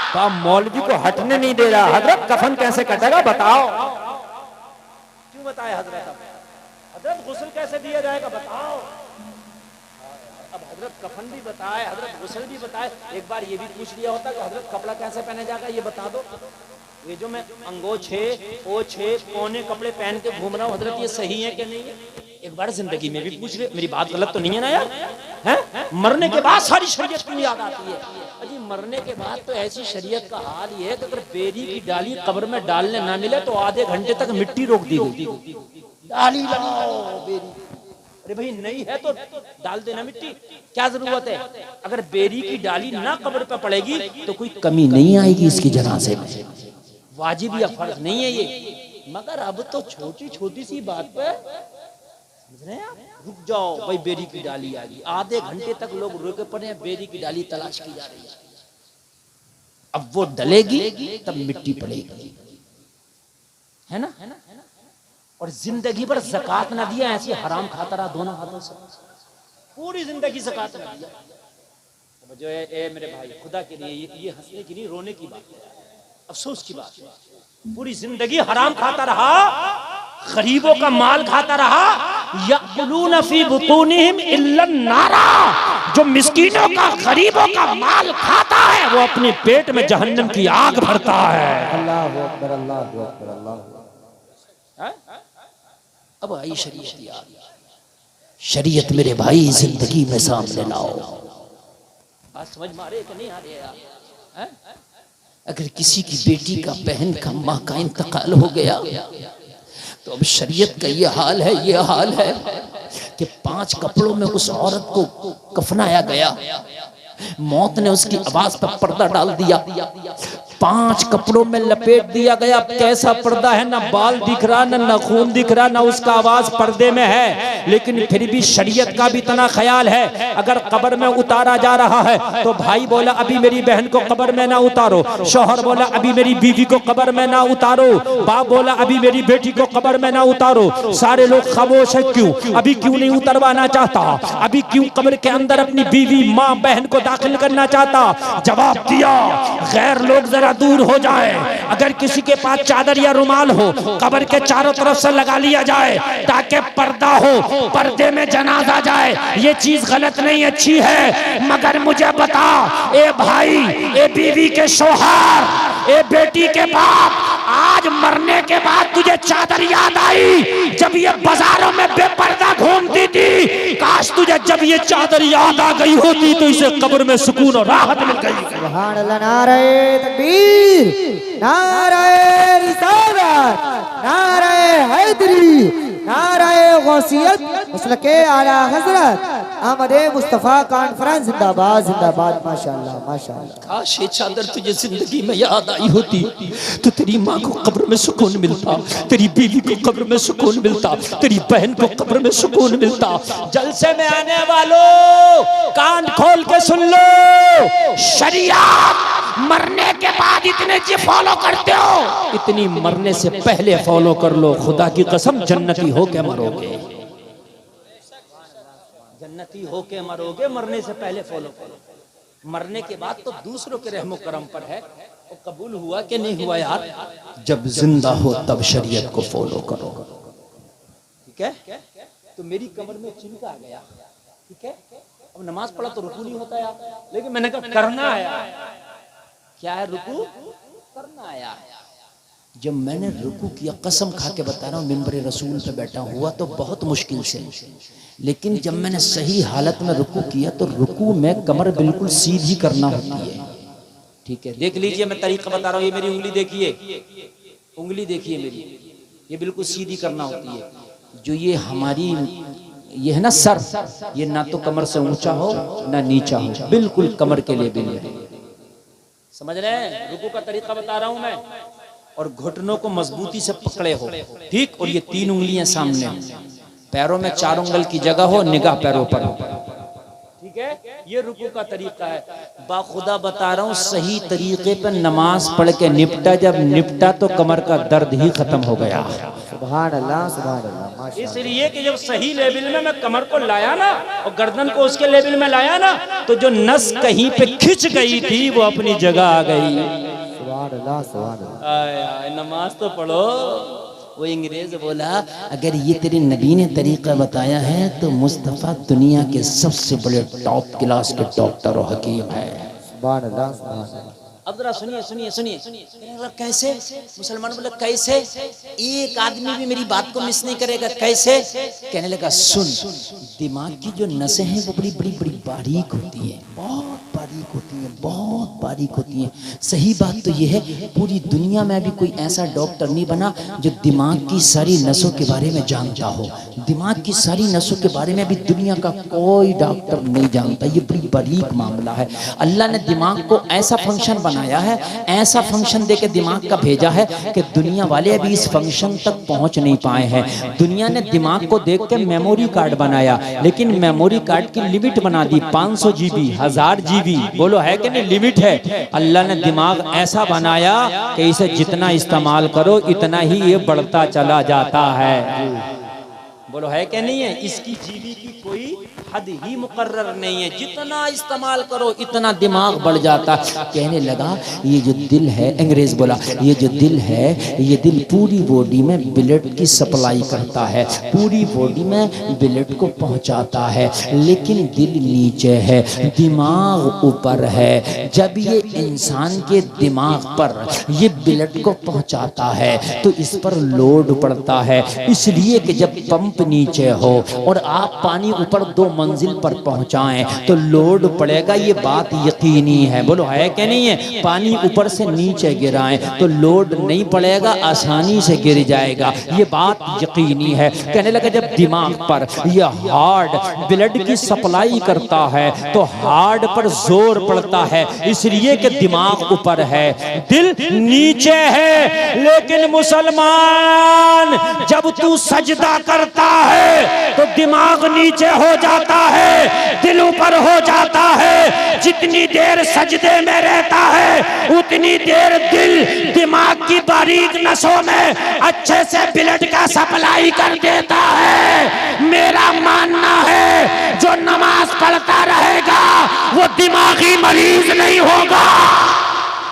[SPEAKER 1] तो मौलवी को हटने नहीं दे रहा। हजरत कफन कैसे कटेगा बताओ? क्यों बताए हजरत? हजरत गुस्ल कैसे दिया जाएगा बताओ? अब हजरत कफन भी बताए, हजरत गुस्ल भी बताए, एक बार ये भी पूछ लिया होता कि हजरत कपड़ा कैसे पहना जाएगा ये बता दो। ये जो मैं अंगोछे ओछे कोने कपड़े पहन के घूम रहा हूँ हजरत, ये सही है कि नहीं है? एक बार जिंदगी में भी पूछ ले, मेरी बात गलत तो नहीं है ना यार? हैं? मरने के बाद सारी शरीयत क्यों याद आती है? अजी मरने के बाद तो ऐसी शरीयत का हाल ये है कि अगर बेरी की डाली कब्र में डालने ना मिले तो आधे घंटे तक मिट्टी रोक दी गई। डाली लगाओ बेरी, अरे भाई नहीं है तो डाल देना मिट्टी, क्या जरूरत है? अगर बेरी की डाली ना कब्र पे पड़ेगी तो कोई कमी नहीं आएगी इसकी जनाजे में, वाजिब या फर्ज नहीं है ये। मगर अब तो छोटी छोटी सी बात पे समझ रहे हैं आप, रुक जाओ भाई बेरी की डाली आ गई, आधे घंटे तक लोग रुके पड़े हैं, बेरी की डाली तलाश की जा रही है। अब वो डलेगी तब मिट्टी पड़ेगी, है ना? और जिंदगी भर ज़कात ना दिया, ऐसी हराम खाता रहा दोनों हाथों से, पूरी जिंदगी ज़कात ना दिया। जो है मेरे भाई खुदा के लिए ये हंसने की नहीं रोने की बात है, अफसोस की बात है। पूरी जिंदगी हराम खाता रहा, गरीबों का माल खाता रहा, यअकुलून फी बुतूनिहिम इल्ला नारा, जो मिस्कीनों का गरीबों का माल खाता है वो अपने पेट में जहन्नम की आग भरता है।
[SPEAKER 2] अल्लाहु अकबर, अल्लाहु अकबर, अल्लाहु।
[SPEAKER 1] अब आई शरीयत यार, शरीयत मेरे भाई जिंदगी में सामने लाओ। बात समझ मारे कि नहीं आ रही यार? अगर किसी की बेटी का, बहन का, माँ का इंतकाल हो गया तो अब शरीयत का ये हाल है, ये हाल है कि 5 कपड़ों में उस औरत को कफनाया गया। मौत ने उसकी आवाज पर पर्दा डाल दिया, 5 कपड़ों में लपेट दिया गया। कैसा पर्दा है, ना बाल दिख रहा, ना खून दिख रहा, ना उसका आवाज पर्दे में है। लेकिन फिर भी शरीयत का भी इतना ख्याल है, अगर कब्र में उतारा जा रहा है तो भाई बोला अभी मेरी बहन को कब्र में ना उतारो, शौहर बोला अभी मेरी बीवी को कब्र में ना उतारो, बाप बोला अभी मेरी बेटी को कब्र में ना उतारो। सारे लोग खामोश है, क्यों? अभी क्यों नहीं उतरवाना चाहता? अभी क्यों कब्र के अंदर अपनी बीवी, माँ, बहन को दाखिल करना चाहता? जवाब दिया, गैर लोग जरा दूर हो जाए। अगर किसी के पास चादर या रुमाल हो, कब्र के चारों तरफ से लगा लिया जाए ताकि पर्दा हो, पर्दे में जनाजा जाए। ये चीज गलत नहीं, अच्छी है, मगर मुझे बता, ए भाई, ए बीवी के शौहर, ए बेटी के बाप, आज मरने के बाद तुझे चादर याद आई जब ये बाजारों में बेपर्दा घूमती थी? काश तुझे जब ये चादर याद आ गई होती तो इसे कब्र में सुकून और राहत मिल गई।
[SPEAKER 2] सुभान अल्लाह, नारे तकबीर, नारे रिसालत, नारे हैदरी, नारे गौसियत, मुसलके आला हजरत अहमद मुस्तफा कॉन्फ्रेंस जिंदाबाद जिंदाबाद। माशाअल्लाह माशाअल्लाह।
[SPEAKER 1] काश ये चादर तुझे जिंदगी में याद आई होती तो तेरी माँ को कब्र में सुकून मिलता, तेरी बीवी को कब्र में सुकून मिलता, तेरी बहन को कब्र में सुकून मिलता। जलसे में आने वालों कान खोल के सुन लो, शरीयत मरने के बाद इतने जी फॉलो करते हो, इतनी मरने से पहले फॉलो कर लो। खुदा की कसम जन्नती हो के मरोगे, जन्नती हो के मरोगे, मरने से पहले फॉलो करो। मरने के बाद तो दूसरों के रहमो करम पर है। वो कबूल हुआ कि नहीं हुआ यार? जब जिंदा हो तब शरीयत को फॉलो करो, ठीक है? तो मेरी कमर में चिमटा आ गया, ठीक है? अब नमाज पढ़ा तो रुकू नहीं होता यार, लेकिन मैंने कहा करना है। क्या है रुकू? करना आया। जब मैंने रुकू किया, कसम खा के बता रहा हूँ, मिंबर रसूल पे बैठा हुआ तो बहुत मुश्किल से, लेकिन जब मैंने सही हालत में रुकू किया तो रुकू में कमर बिल्कुल सीधी करना होती है, ठीक है? देख लीजिए, मैं तरीका बता रहा हूँ। ये मेरी उंगली देखिए, उंगली देखिए मेरी, ये बिल्कुल सीधी करना होती है। जो ये हमारी ये है ना सर, ये ना तो कमर से ऊंचा हो ना नीचा हो, बिल्कुल कमर के लिए बिल्कुल। समझ रहे हैं? रुकू का तरीका बता रहा हूं मैं। और घुटनों को मजबूती से पकड़े हो, ठीक? और ये 3 उंगलियां सामने, पैरों में 4 उंगल की जगह हो, निगाह पैरों पर हो, ठीक है? ये रुकू का तरीका है। बाखुदा बता रहा हूँ, सही तरीके पर नमाज पढ़ के निपटा, जब निपटा तो कमर का दर्द ही खत्म हो गया।
[SPEAKER 2] सुभान अल्लाह सुभान अल्लाह माशाअल्लाह।
[SPEAKER 1] इसलिए कि जब सही लेवल में मैं कमर को लाया ना और गर्दन को उसके लेवल में लाया ना, तो जो नस कहीं पे खिंच गई थी वो अपनी जगह आ गई।
[SPEAKER 2] सुभान अल्लाह सुभान अल्लाह।
[SPEAKER 1] नमाज तो पढ़ो। वो अंग्रेज बोला, अगर ये तेरे नबी ने तरीका बताया है तो मुस्तफ़ा दुनिया के सबसे बड़े टॉप क्लास के डॉक्टर और हकीम है।
[SPEAKER 2] सुभान अल्लाह सुभान अल्लाह।
[SPEAKER 1] अब जरा सुनिए सुनिए सुनिए, कैसे? मुसलमान बोले कैसे? एक आदमी भी मेरी बात को मिस नहीं करेगा, कैसे? कहने लगा सुन, दिमाग की जो नसें हैं वो बड़ी बड़ी बड़ी बारीक होती है, बहुत बारीक होती है, बहुत बारीक होती है। सही बात तो ये है, पूरी दुनिया में अभी कोई ऐसा डॉक्टर नहीं बना जो दिमाग की सारी नसों के बारे में जानता हो। दिमाग की सारी नसों के बारे में अभी दुनिया का कोई डॉक्टर नहीं जानता। ये बड़ी बारीक मामला है। अल्लाह ने दिमाग को ऐसा फंक्शन बनाया है, ऐसा फंक्शन देके दिमाग का भेजा है कि दुनिया वाले अभी इस फंक्शन तक पहुंच नहीं पाए हैं। दुनिया ने दिमाग को देख के मेमोरी कार्ड बनाया, लेकिन मेमोरी कार्ड की लिमिट बना दी 500 GB, 1000 GB। बोलो है कि नहीं? लिमिट है। अल्लाह ने दिमाग ऐसा बनाया कि इसे जितना इस्तेमाल करो इतना ही ये बढ़ता चला जाता है। बोलो है कि नहीं है? इसकी जीबी की कोई हद ही मुकर्रर नहीं है, जितना इस्तेमाल करो इतना दिमाग बढ़ जाता। कहने लगा ये जो दिल है, अंग्रेज बोला ये जो दिल है, ये दिल पूरी बॉडी में ब्लड की सप्लाई करता है, पूरी बॉडी में ब्लड को पहुंचाता है, लेकिन दिल नीचे है, दिमाग ऊपर है। जब ये इंसान के दिमाग पर ये ब्लड को पहुंचाता है तो इस पर लोड पड़ता है, इसलिए कि जब पंप पंप नीचे हो और आप पानी ऊपर 2 मंजिल पर पहुंचाएं तो लोड पड़ेगा, ये बात यकीनी है। बोलो है कि नहीं है? पानी ऊपर से नीचे गिराएं तो लोड नहीं पड़ेगा, आसानी से गिर जाएगा, ये बात यकीनी है। कहने लगा जब दिमाग पर यह हार्ट ब्लड की सप्लाई करता है तो हार्ट पर जोर पड़ता है, इसलिए कि दिमाग ऊपर है, दिल नीचे है। लेकिन मुसलमान जब तू सजदा करता है तो दिमाग नीचे हो जाता है, दिल ऊपर हो जाता है। जितनी देर सजदे में रहता है उतनी देर दिल दिमाग की बारीक नसों में अच्छे से ब्लड का सप्लाई कर देता है। मेरा मानना है जो नमाज पढ़ता रहेगा वो दिमागी मरीज नहीं होगा।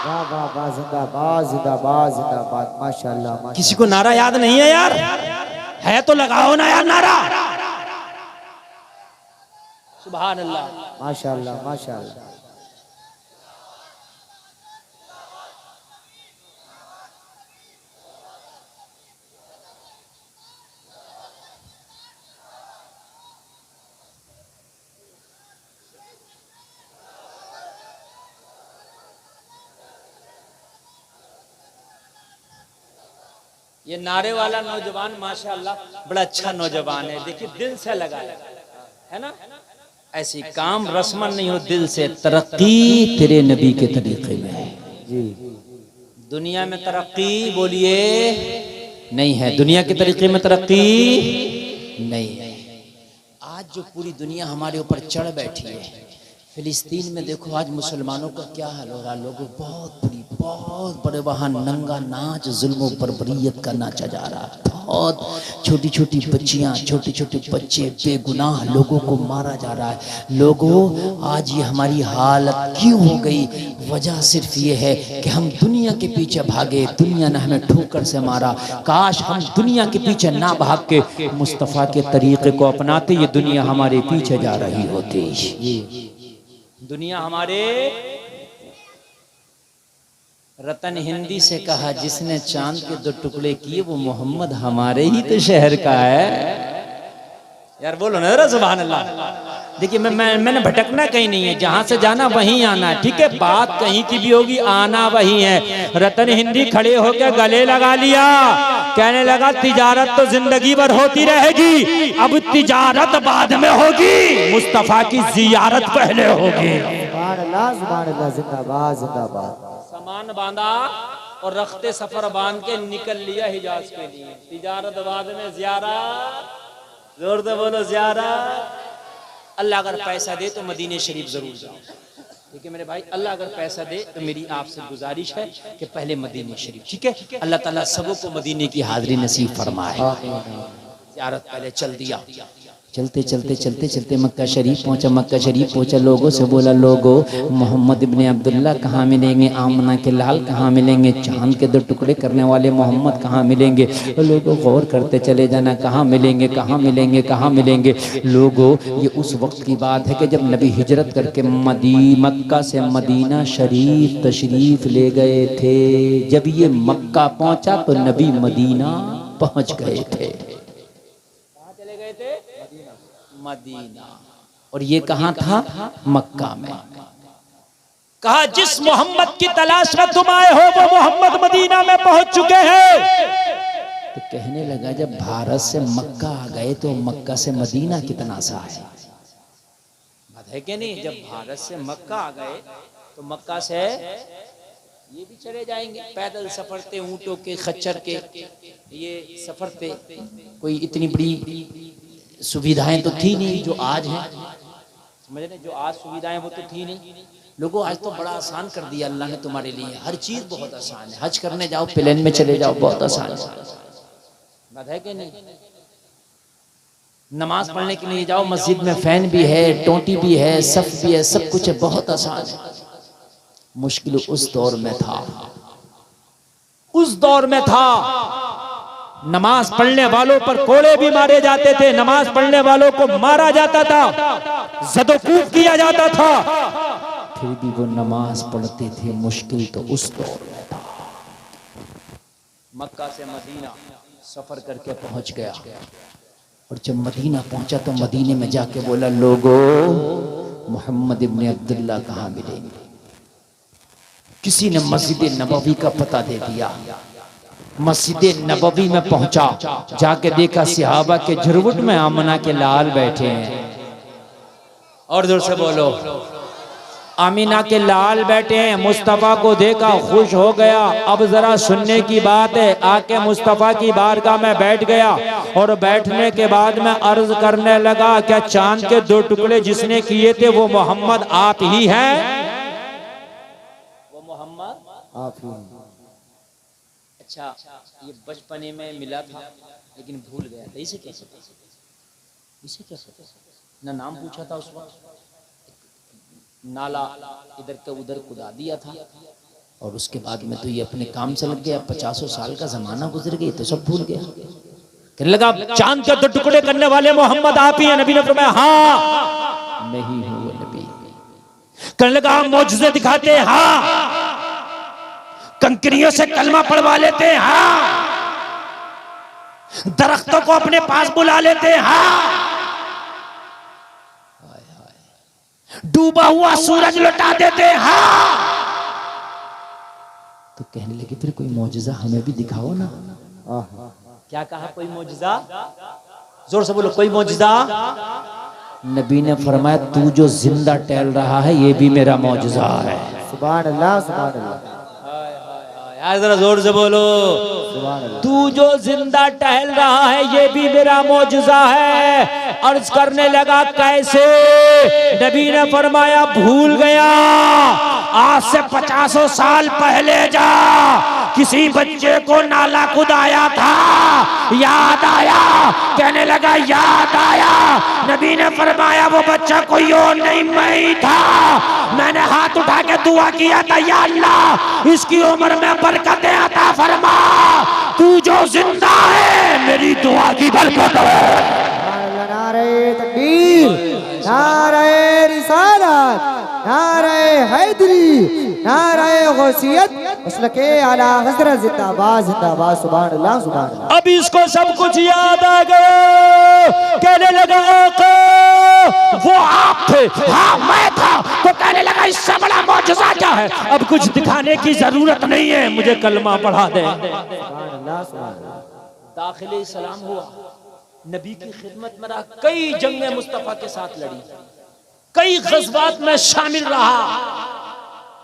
[SPEAKER 2] वाह वाह वाह, जिंदाबाद जिंदाबाद जिंदाबाद, माशाल्लाह माशाल्लाह।
[SPEAKER 1] किसी को नारा याद नहीं है यार? है तो लगाओ ना यार नारा। सुभान अल्लाह,
[SPEAKER 2] माशाल्लाह माशाल्लाह।
[SPEAKER 1] ये नारे वाला नौजवान माशाअल्लाह बड़ा अच्छा नौजवान है। देखिए दिल से लगा है ना, ऐसी काम रस्मन नहीं हो, दिल से। तरक्की तेरे नबी के तरीके में है
[SPEAKER 2] जी।
[SPEAKER 1] दुनिया में तरक्की बोलिए नहीं है, दुनिया के तरीके में तरक्की नहीं है। आज जो पूरी दुनिया हमारे ऊपर चढ़ बैठी है, फिलिस्तीन में देखो आज मुसलमानों का क्या हाल हो रहा। लोगों बहुत बड़े वहाँ नंगा नाच जुल्म बर्बरियत का नाचा जा रहा है। बहुत छोटी छोटी बच्चियाँ, छोटे छोटे बच्चे बेगुनाह लोगों को मारा जा रहा है। लोगों आज ये हमारी हालत क्यों हो गई? वजह सिर्फ ये है कि हम दुनिया के पीछे भागे, दुनिया ने हमें ठोकर से मारा। काश हम दुनिया के पीछे ना भाग के मुस्तफ़ा के तरीके को अपनाते, ये दुनिया हमारे पीछे जा रही होती। दुनिया हमारे, रतन हिंदी से कहा जिसने चांद के 2 टुकड़े किए वो मोहम्मद हमारे ही तो शहर का है। यार बोलो ना जरा सुभान अल्लाह। देखिए मैंने भटकना कहीं नहीं है, जहां से जाना वहीं आना है, ठीक है? बात कहीं की भी होगी, आना वहीं है। रतन हिंदी खड़े होकर गले लगा लिया, कहने लगा तिजारत तो जिंदगी भर होती रहेगी, अब तिजारत बाद में होगी, मुस्तफा की जियारत पहले होगी।
[SPEAKER 2] सुभान अल्लाह, जिंदाबाद जिंदाबाद।
[SPEAKER 1] सामान बांधा और रखते सफर बांध के निकल लिया हिजाज के लिए। तिजारत बाद में ज़ियारत, जोर से बोलो ज़ियारत। अल्लाह अगर पैसा दे तो मदीने शरीफ जरूर जाओ, ठीक है मेरे भाई? अल्लाह अगर पैसा दे तो मेरी आपसे गुजारिश है कि पहले मदीने शरीफ, ठीक है? अल्लाह ताला सबों को मदीने की हाजिरी नसीब फरमाए। ज़ियारत पहले चल दिया, चलते चलते चलते चलते मक्का शरीफ पहुंचा। मक्का शरीफ पहुंचा, लोगों से बोला, लोगों मोहम्मद इब्ने अब्दुल्ला कहाँ मिलेंगे? आमना के लाल कहाँ मिलेंगे? चांद के 2 टुकड़े करने वाले मोहम्मद कहाँ मिलेंगे? लोगों गौर करते चले जाना, कहाँ मिलेंगे, कहाँ मिलेंगे, कहाँ मिलेंगे? लोगों ये उस वक्त की बात है कि जब नबी हिजरत करके मक्का से मदीना शरीफ तशरीफ ले गए थे। जब ये मक्का पहुंचा तो नबी मदीना पहुंच गए थे। कहाँ चले गए थे? मदीना। और ये कहाँ था? मक्का में। कहा जिस मोहम्मद की तलाश में तुम आए हो वो मोहम्मद मदीना में पहुंच चुके हैं। तो कहने लगा जब भारत से मक्का आ गए तो मक्का से मदीना कितना सा है? बात है कि नहीं? जब भारत से मक्का आ गए तो मक्का से ये भी चले जाएंगे, पैदल सफर थे, ऊंटों के, खच्चर के ये सफर थे। कोई इतनी बड़ी सुविधाएं तो थी नहीं जो आज हैं, समझ रहे? जो आज सुविधाएं वो तो थी नहीं। लोगों आज तो बड़ा आसान कर दिया अल्लाह ने तुम्हारे लिए, हर चीज बहुत आसान है। हज करने जाओ प्लेन में चले जाओ, बहुत आसान है। बात है कि नहीं? नमाज पढ़ने के लिए जाओ, मस्जिद में फैन भी है, टोटी भी है, सफ भी है, सब कुछ है, बहुत आसान है। मुश्किल उस दौर में था, उस दौर में था नमाज पढ़ने वालों पर कोड़े भी मारे जाते थे, नमाज पढ़ने वालों को मारा जाता था, ज़दोकूफ किया जाता था, फिर भी वो नमाज पढ़ते थे। मुश्किल तो उस दौर में था। मक्का से मदीना सफर करके पहुंच गया। और जब मदीना पहुंचा तो मदीने में जाके बोला, लोगो मोहम्मद इब्ने अब्दुल्ला कहाँ मिलेंगे। किसी ने मस्जिद नबवी का पता दे दिया। मस्जिद नबवी में पहुंचा, जाके देखा सहाबा के झुरमुट में आमना के लाल बैठे हैं। और जोर से बोलो, आमीना के लाल बैठे हैं। मुस्तफ़ा को देखा, खुश हो गया। अब जरा सुनने की बात है। आके मुस्तफ़ा की बारगाह में बैठ गया और बैठने के बाद में अर्ज करने लगा, क्या चांद के 2 टुकड़े जिसने किए थे वो मोहम्मद आप ही हैं? वो मोहम्मद
[SPEAKER 2] आप ही।
[SPEAKER 1] अच्छा, ये बचपने में मिला था लेकिन भूल गया था। इसे कैसे ना नाम पूछा था उस वक्त, नाला इधर का उधर कुदा दिया था और उसके बाद में तो ये अपने काम से लग गया। 50 साल का जमाना गुजर गया तो सब भूल गया। कहने लगा, चांद के 2 टुकड़े करने वाले मोहम्मद आप ही हैं? नबी ने फरमाया, हाँ मैं ही हूं वो नबी। कहने लगा, मौजज़े दिखाते हैं? हाँ। कंकरियों से कलमा पढ़वा लेते हैं? हाँ। दरख्तों को अपने पास बुला लेते हैं? हाँ। डूबा हुआ सूरज लौटा देते हैं? हाँ। तो कहने लगे, फिर कोई मौजज़ा हमें भी दिखाओ ना। क्या कहा, कोई मौजज़ा? जोर से बोलो, कोई मौजज़ा। नबी ने फरमाया, तू जो जिंदा टहल रहा है ये भी मेरा मौजज़ा है।
[SPEAKER 2] सुभान अल्लाह, सुभान अल्लाह।
[SPEAKER 1] जरा जोर से बोलो, तू जो जिंदा टहल रहा है ये भी मेरा मौजज़ा है। अर्ज करने लगा, कैसे? नबी ने फरमाया, भूल गया? आज से 50 साल पहले जा, किसी बच्चे को नाला कुदाया था, याद आया? कहने लगा, याद आया। नबी ने फरमाया, वो बच्चा कोई और नहीं, मैं ही था। मैंने हाथ उठा के दुआ किया था, या अल्लाह इसकी उम्र में बरकतें अता फरमा। तू जो जिंदा है मेरी दुआ की बरकत है।
[SPEAKER 2] नारे तकबीर, नारे रिसालत, नारे हैदरी, नारे गौसियत, मसलके आला हज़रत जिंदाबाद, जिंदाबाद। सुभान अल्लाह, सुभान अल्लाह।
[SPEAKER 1] अब इसको सब कुछ याद आ गया। कहने लगा, आका वो आप थे? हाँ मैं था। तो कहने लगा, इससे बड़ा मौजज़ा क्या है? अब कुछ दिखाने की जरूरत नहीं है, मुझे कलमा पढ़ा दे।
[SPEAKER 2] सुभान अल्लाह, सुभान अल्लाह।
[SPEAKER 1] दाखिले इस्लाम हुआ, नबी की खिदमत में रहा, कई जंगें मुस्तफ़ा के साथ लड़ी, कई ग़ज़वात में शामिल रहा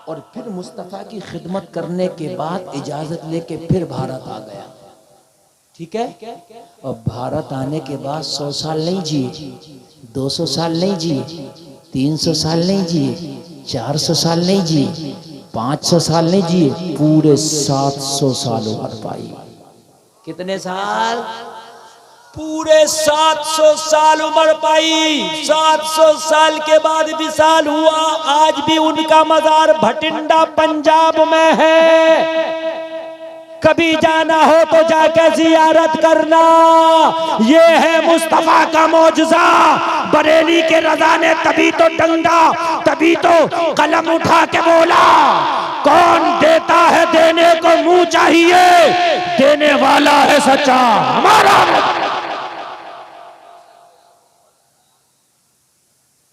[SPEAKER 1] और फिर मुस्तफ़ा की खिदमत करने के बाद इजाजत लेके फिर भारत आ गया। ठीक है। और भारत आने के बाद 100 साल नहीं जिए, 200 साल नहीं जिए, 300 साल नहीं जिए, 400 साल नहीं जिए, 500 साल नहीं जिए, पूरे 700 साल उम्र पाई। कितने साल? पूरे 700 साल उम्र पाई। 700 साल के बाद विशाल हुआ। आज भी उनका मजार भटिंडा पंजाब में है। कभी जाना हो तो जाके जियारत करना। ये है मुस्तफा का मौजज़ा। बरेली के रज़ा ने तभी तो डंडा, तभी तो कलम उठा के बोला, कौन देता है देने को मुंह चाहिए, देने वाला है सच्चा हमारा।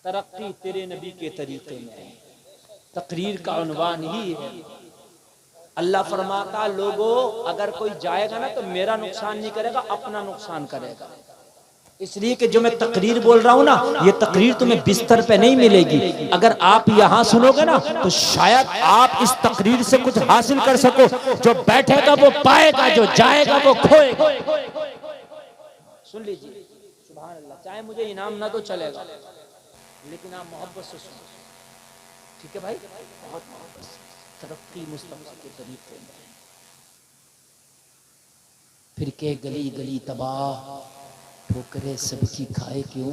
[SPEAKER 1] तरक्की तेरे नबी के तरीके में। तकरीर का उन्वान ही है। अल्लाह फरमाता, लोगों अगर कोई जाएगा ना तो मेरा नुकसान नहीं करेगा, अपना नुकसान करेगा। इसलिए कि जो मैं तकरीर बोल रहा हूं ना, ये तकरीर तुम्हें बिस्तर पे नहीं मिलेगी। अगर आप यहां सुनोगे ना तो शायद आप इस तकरीर से कुछ हासिल कर सको। जो बैठेगा वो पाएगा, जो जाएगा वो खोएगा। सुन लीजिए, सुभान अल्लाह। चाहे मुझे इनाम ना तो चलेगा, लेकिन आप मोहब्बत से सुनो। ठीक है भाई, बहुत मोहब्बत से। तरक्की मुस्तफा के तरीके में। फिर के गली गली तबाह, ठोकरे सबकी खाए क्यों,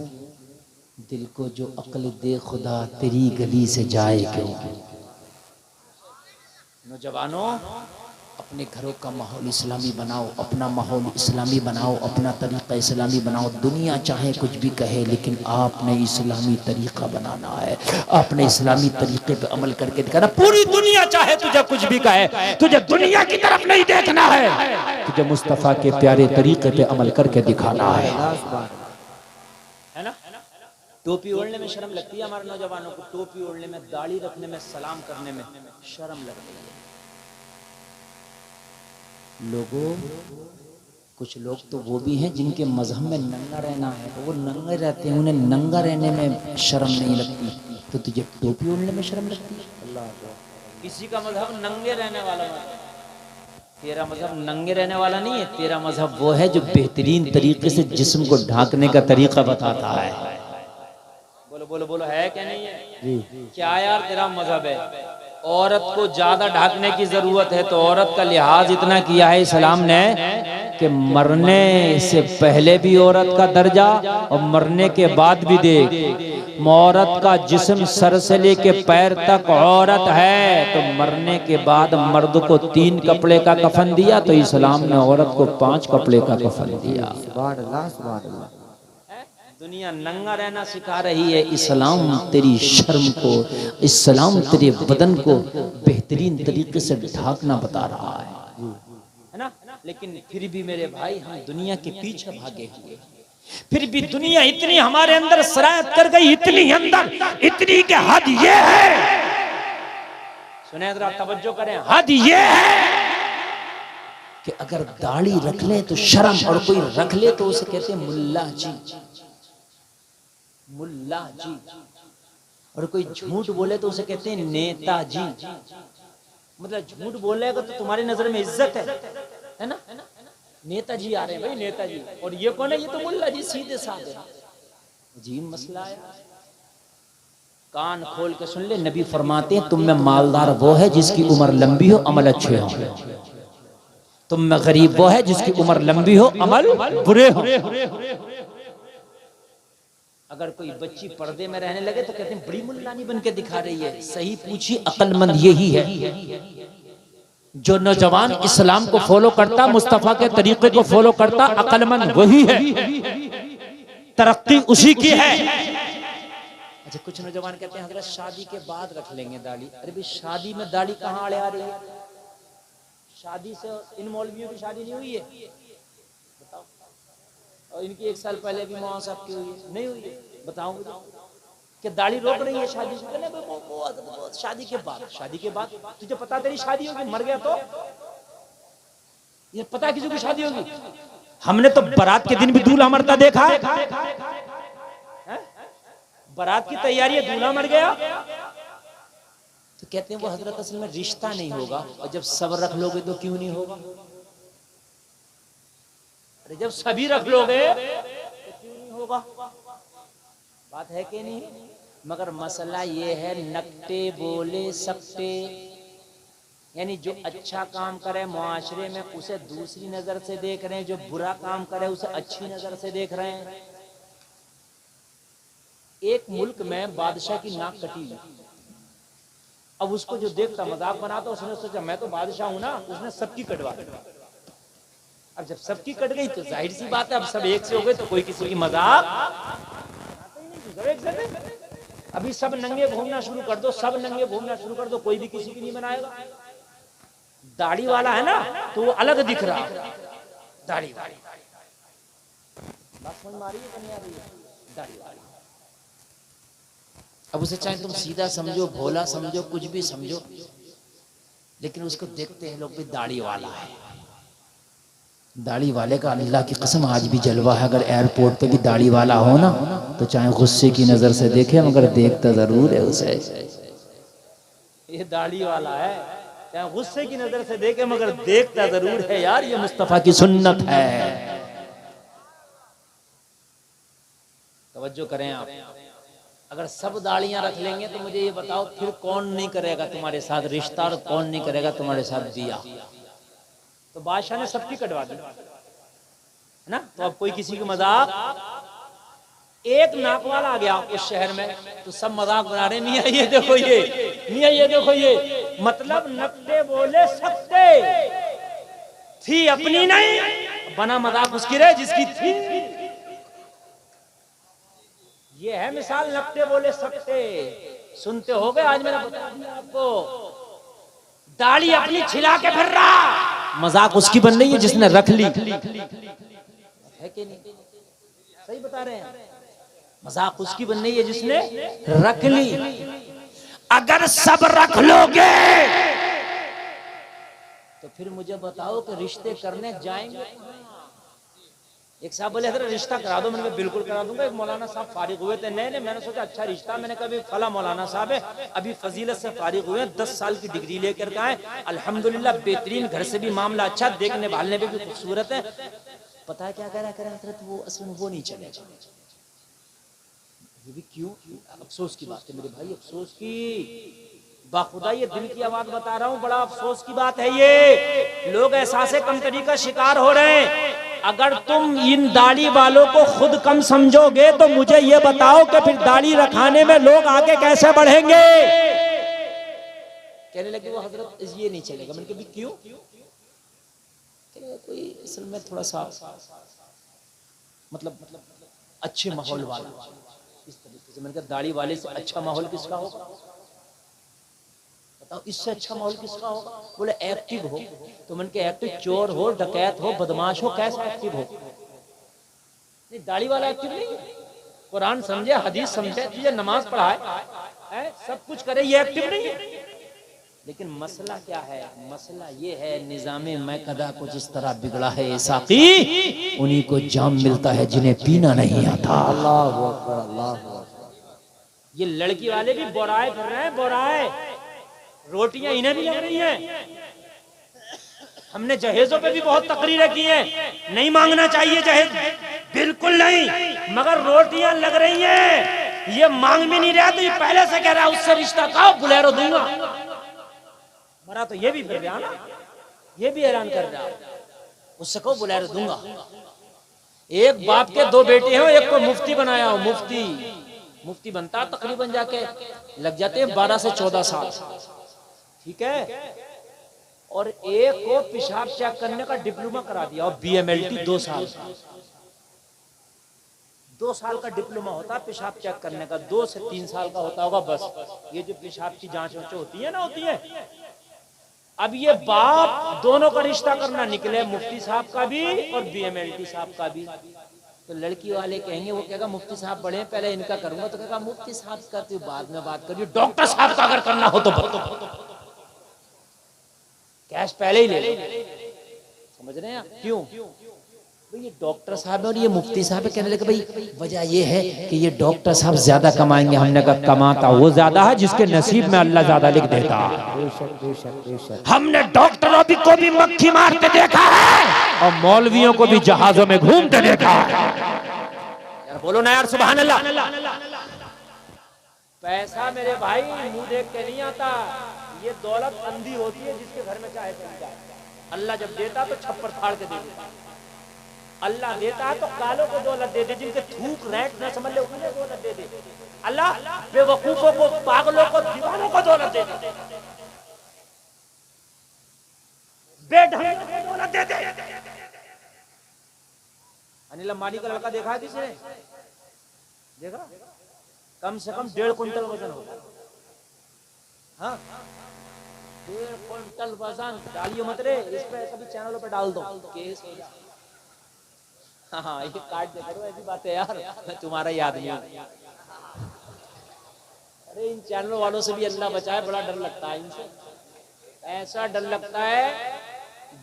[SPEAKER 1] दिल को जो अक्ल दे खुदा तेरी गली से जाए क्यों। नौजवानों, अपने घरों का माहौल इस्लामी बनाओ, अपना माहौल इस्लामी बनाओ, अपना तरीका इस्लामी बनाओ। दुनिया चाहे कुछ भी कहे, लेकिन आपने इस्लामी तरीका बनाना है। आपने इस्लामी तरीके पे अमल करके दिखाना। पूरी दुनिया चाहे तुझे कुछ भी कहे, तुझे दुनिया की तरफ नहीं देखना है, तुझे मुस्तफ़ा के प्यारे तरीके पे अमल करके दिखाना है। टोपी ओढ़ने में शर्म लगती है हमारे नौजवानों को, टोपी ओढ़ने में, दाढ़ी रखने में, सलाम करने में शर्म लगती है। लोगों, कुछ लोग तो वो भी हैं जिनके मजहब में नंगा रहना है, तो वो नंगे रहते हैं, उन्हें नंगा रहने में शर्म नहीं लगती, तो तुझे टोपी ओढ़ने में शर्म लगती है? अल्लाह, किसी का मजहब नंगे रहने वाला मजहब, तेरा मजहब नंगे रहने वाला नहीं है। तेरा मजहब वो है जो बेहतरीन तरीके से जिस्म को ढांकने का तरीका बताता है। बोलो बोलो बोलो, है क्या नहीं है? जी। क्या यार तेरा मजहब है, औरत को ज्यादा ढांकने की जरूरत है तो औरत का लिहाज इतना किया है इस्लाम ने कि मरने से पहले भी औरत का दर्जा और मरने के बाद भी देख, औरत का जिस्म सर से लेके पैर तक औरत है, तो मरने के बाद मर्द को 3 कपड़े का कफन दिया, तो इस्लाम ने औरत को 5 कपड़े का कफन दिया।
[SPEAKER 2] सुभान अल्लाह, सुभान अल्लाह।
[SPEAKER 1] दुनिया नंगा रहना सिखा रही है, इस्लाम तेरी शर्म को, इस्लाम तेरे बदन को बेहतरीन तरीके से ढांकना बता रहा है ना। लेकिन फिर भी मेरे भाई हम दुनिया के पीछे भागे हुए, फिर भी दुनिया इतनी हमारे अंदर सरायत कर गई, इतनी अंदर, इतनी के हद ये है, सुने जरा तवज्जो करें, हद ये है कि अगर दाढ़ी रख ले तो शर्म, और कोई रख ले तो उसे कहते हैं मुल्ला जी, मुल्ला जी, और कोई झूठ बोले तो उसे कहते हैं नेताजी। मतलब झूठ बोलेगा तो तुम्हारी नजर में इज्जत है ना। नेताजी आ रहे हैं भाई, नेताजी, और ये कौन है? ये तो मुल्ला जी, सीधे साधे। जी मसला है, कान खोल के सुन ले, नबी फरमाते हैं तुम में मालदार वो है जिसकी उम्र लंबी हो, अमल अच्छे हो, तुम में गरीब वो है जिसकी उम्र लंबी हो, अमल बुरे हो। अगर कोई बच्ची पर्दे में रहने लगे तो कहते हैं बड़ी मुल्लानी बन के दिखा रही है। सही पूछी, अक्लमंद यही है जो नौजवान इस्लाम को फॉलो करता, मुस्तफा के तरीके को फॉलो करता, अक्लमंद वही है, तरक्की उसी की है। अच्छा, कुछ नौजवान कहते हैं हजरत शादी के बाद रख लेंगे दाढ़ी। अरे भाई शादी में दाढ़ी कहाँ आड़े आ रही है? शादी से इन मौलवियों की शादी नहीं हुई है, बताओ, और इनकी 1 साल पहले भी मौलाना साहब की हुई है, नहीं हुई है? बताओ मुझे कि दाढ़ी रोक रही है शादी से? वो शादी के बाद, शादी के बाद तुझे पता तेरी शादी होगी, मर गया तो ये पता किसी की शादी होगी? हमने तो बारात के दिन भी दूल्हा मरता देखा है। बारात की तैयारी है, दूल्हा मर गया, तो कहते हैं वो हजरत असल में रिश्ता नहीं होगा, और जब सब रख लोगे तो क्यों नहीं होगा? अरे जब सभी रख लोगे तो क्यों नहीं होगा? बात है कि नहीं? मगर मसला ये है, नकटे बोले सकते, यानी जो अच्छा काम करे मुआशरे में उसे दूसरी नजर से देख रहे हैं, जो बुरा काम करे उसे अच्छी नजर से देख रहे हैं। एक मुल्क में बादशाह की नाक कटी, अब उसको जो देखता मजाक बनाता, उसने सोचा मैं तो बादशाह हूं ना, उसने सबकी कटवा दी। अब जब सबकी कट गई तो जाहिर सी बात है अब सब एक से हो गए, तो कोई किसी की मजाक। अभी सब नंगे घूमना शुरू कर दो, सब नंगे घूमना शुरू कर दो, कोई भी किसी की नहीं बनाएगा। दाढ़ी वाला है ना तो वो अलग दिख रहा, दाढ़ी वाली बात समझ में आ रही है नहीं आ रही है? दाढ़ी वाली, अब उसे चाहे तुम सीधा समझो, भोला समझो, कुछ भी समझो, लेकिन उसको देखते हैं लोग भी दाढ़ी वाला है। दाढ़ी वाले का अल्लाह की कसम आज भी जलवा है। अगर एयरपोर्ट पे भी दाढ़ी वाला हो ना तो चाहे गुस्से की नजर से देखे, मगर देखता जरूर है उसे, ये दाढ़ी वाला है, चाहे गुस्से की नजर से देखे मगर देखता जरूर है। यार ये मुस्तफा की सुन्नत है, तवज्जो करें आप। अगर सब दाढ़ियां रख लेंगे तो मुझे ये बताओ फिर कौन नहीं करेगा तुम्हारे साथ रिश्ता, और कौन नहीं करेगा तुम्हारे साथ दिया? तो बादशाह ने सबकी कटवा दी है ना, तो अब कोई किसी की मजाक, एक नाक वाला आ गया उस शहर में तो सब मजाक बना रहे, मियां ये देखो ये, मियां ये देखो ये, मतलब नकटे बोले सकते थी अपनी नहीं, बना मजाक उसकी रहे जिसकी थी। ये है मिसाल नकटे बोले सकते। सुनते हो गए, आज मैंने बता दिया आपको, दाढ़ी अपनी छिला के फिर रहा, मजाक उसकी बन रही है जिसने रख ली, है कि नहीं? सही बता रहे हैं। मजाक उसकी बन रही है जिसने रख ली। अगर सब रख लोगे तो फिर मुझे बताओ कि रिश्ते करने जाएंगे। एक साहब बोले हजरत रिश्ता करा दो, मैंने बिल्कुल करा दूंगा। एक मौलाना साहब फारिग हुए थे नए, मैंने सोचा अच्छा रिश्ता, मैंने कहा फला मौलाना साहब है अभी फजीलत से फारिग हुए, 10 साल की डिग्री लेकर के आए, अल्हम्दुलिल्लाह बेहतरीन, घर से भी मामला अच्छा, देखने भालने में भी खूबसूरत है। पता है क्या कह रहा है हजरत, वो असल में वो नहीं चलेगा। ये भी क्यों? अफसोस की बात है मेरे भाई, अफसोस की, बाखुदा ये दिल की आवाज बता रहा हूँ, बड़ा अफसोस की बात है। ये लोग एहसास कमतरी का शिकार हो रहे हैं। अगर तुम इन दाढ़ी वालों को खुद कम समझोगे तो मुझे ये बताओ कि फिर दाढ़ी रखाने में लोग आगे कैसे बढ़ेंगे? कहने लगे वो हजरत ये नहीं चलेगा। मैंने कहा क्यों? कोई असल में थोड़ा सा मतलब अच्छे माहौल वाला, इस तरीके से। मैंने कहा दाढ़ी वाले से अच्छा माहौल किसका होगा बताओ, इससे अच्छा माहौल किसका होगा? बोले एक्टिव हो। तो मैंने कहा एक्टिव चोर हो, डकैत हो, बदमाश हो, कैसा एक्टिव हो? नहीं, दाढ़ी वाला एक्टिव नहीं है। कुरान समझे, हदीस समझे, तुझे नमाज पढ़ाए, सब कुछ करे, ये एक्टिव नहीं है। लेकिन मसला क्या है? मसला ये है निज़ामे मैकदा कुछ इस तरह बिगड़ा है साकी, उन्हीं को जाम मिलता है जिन्हें पीना नहीं आता।
[SPEAKER 2] अल्लाह अकबर, अल्लाह अकबर।
[SPEAKER 1] ये लड़की वाले भी बोराए कर रहे हैं, बोराए, रोटियां इन्हें भी लग रही हैं। हमने जहेजों पे भी बहुत तकरीरें की हैं, नहीं मांगना चाहिए जहेज, बिल्कुल नहीं, मगर रोटियां लग रही हैं, ये मांग भी नहीं रहा तो ये पहले से कह रहा है उससे रिश्ता खाओ, बुलेरो दूंगा। मरा तो ये भी फिर रहा ना, ये भी हैरान कर रहा, उससे कहो बुलेरो दूंगा। एक बाप के 2 बेटे हो, एक को मुफ्ती बनाया हो, मुफ्ती बनता तकरीबन जाके लग जाते हैं 12 से 14 साल, ठीक है। और एक को पेशाब चेक करने का डिप्लोमा करा दिया और BMLT 2 साल, 2 साल का डिप्लोमा होता है पेशाब चेक करने का, 2 से 3 साल का होता होगा बस। ये जो पेशाब की जांच होती है ना, होती है। अब ये बाप दोनों का रिश्ता करना निकले, मुफ्ती साहब का भी और BMLT साहब का भी। तो लड़की वाले कहेंगे, वो कहेगा मुफ्ती साहब बड़े हैं, पहले इनका करूंगा। तो कहेगा मुफ्ती साहब का तो बाद में बात करिए, डॉक्टर साहब का अगर करना हो तो कैश पहले ही ले लो। समझ रहे हैं आप? क्यों? भाई ये डॉक्टर साहब और ये मुफ्ती साहब कहने लगे भाई वजह ये है कि ये डॉक्टर साहब ज्यादा कमाएंगे। हमने कहा कमाता वो ज्यादा है जिसके नसीब में अल्लाह ज्यादा लिख देता। हमने डॉक्टरों को भी मक्खी मारते देखा है और मौलवियों को भी जहाजों में घूमते देखा है। यार बोलो ना यार, सुभान अल्लाह। पैसा मेरे भाई मुंह देख के नहीं आता, ये दौलत अंधी होती है जिसके घर में चाहे चली जाए। अल्लाह जब देता तो छप्पर फाड़ के दे देता, अल्लाह देता है तो कालों को दौलत दे दे, जिनके थूक रैंक न समझ ले उन्हें दौलत दे दे। अल्लाह बेवकूफों को, पागलों को, दीवानों को दौलत दे दे, बेढंगों को दौलत दे दे। अनिल अंबानी का लड़का देखा है किसी ने? देखा? कम से कम 1.5 कुंटल वजन होगा। हाँ, 1.5 कुंटल वजन। डालियो मत रे, इस पे कभी चैनलों पे डाल दो, केस हो जाए। हाँ, ये काट दे करो, ऐसी बात है यार, मैं तुम्हारा ही आदमी हूं। अरे इन चैनलों वालों से भी अल्लाह बचाए, बड़ा डर लगता है इनसे। ऐसा डर लगता है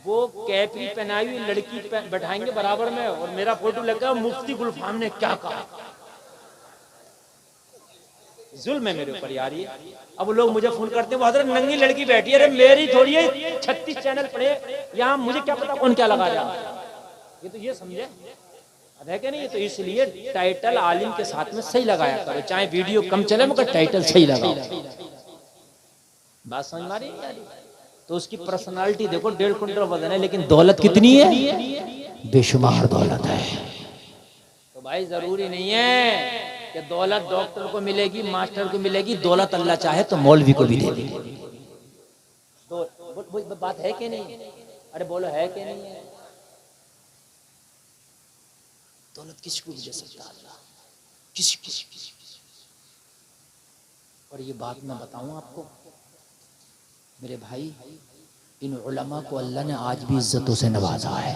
[SPEAKER 1] वो कैपरी पहनाई हुई लड़की बैठाएंगे बराबर में और मेरा फोटो लगा, मुफ्ती गुलफाम ने क्या कहा। जुल्म है मेरे ऊपर यार ये। अब लोग मुझे फोन करते हैं, वो हजरत नंगी लड़की बैठी है, अरे मेरी थोड़ी है, 36 चैनल पड़े यहाँ, मुझे क्या पता कौन क्या लगा जाए। ये तो ये समझे अब है क्या नहीं? तो इसलिए टाइटल आलिम के साथ में सही लगाया करो, चाहे वीडियो कम चले मगर टाइटल सही लगाओ। बात समझ मारी? तो उसकी पर्सनालिटी देखो, 1.5 कुंटल वजन है, लेकिन दौलत कितनी है? बेशुमार दौलत है। तो भाई जरूरी नहीं है कि दौलत डॉक्टर को मिलेगी, मास्टर को मिलेगी, दौलत अल्लाह चाहे तो मौलवी को भी दे देगी। तो बात है कि नहीं? अरे बोलो है कि नहीं है? दौलत किसको भी दे सकता है अल्लाह, किसी। और ये बात मैं बताऊं आपको मेरे भाई, इन उलमा को अल्लाह ने आज भी इज्जतों से नवाजा है।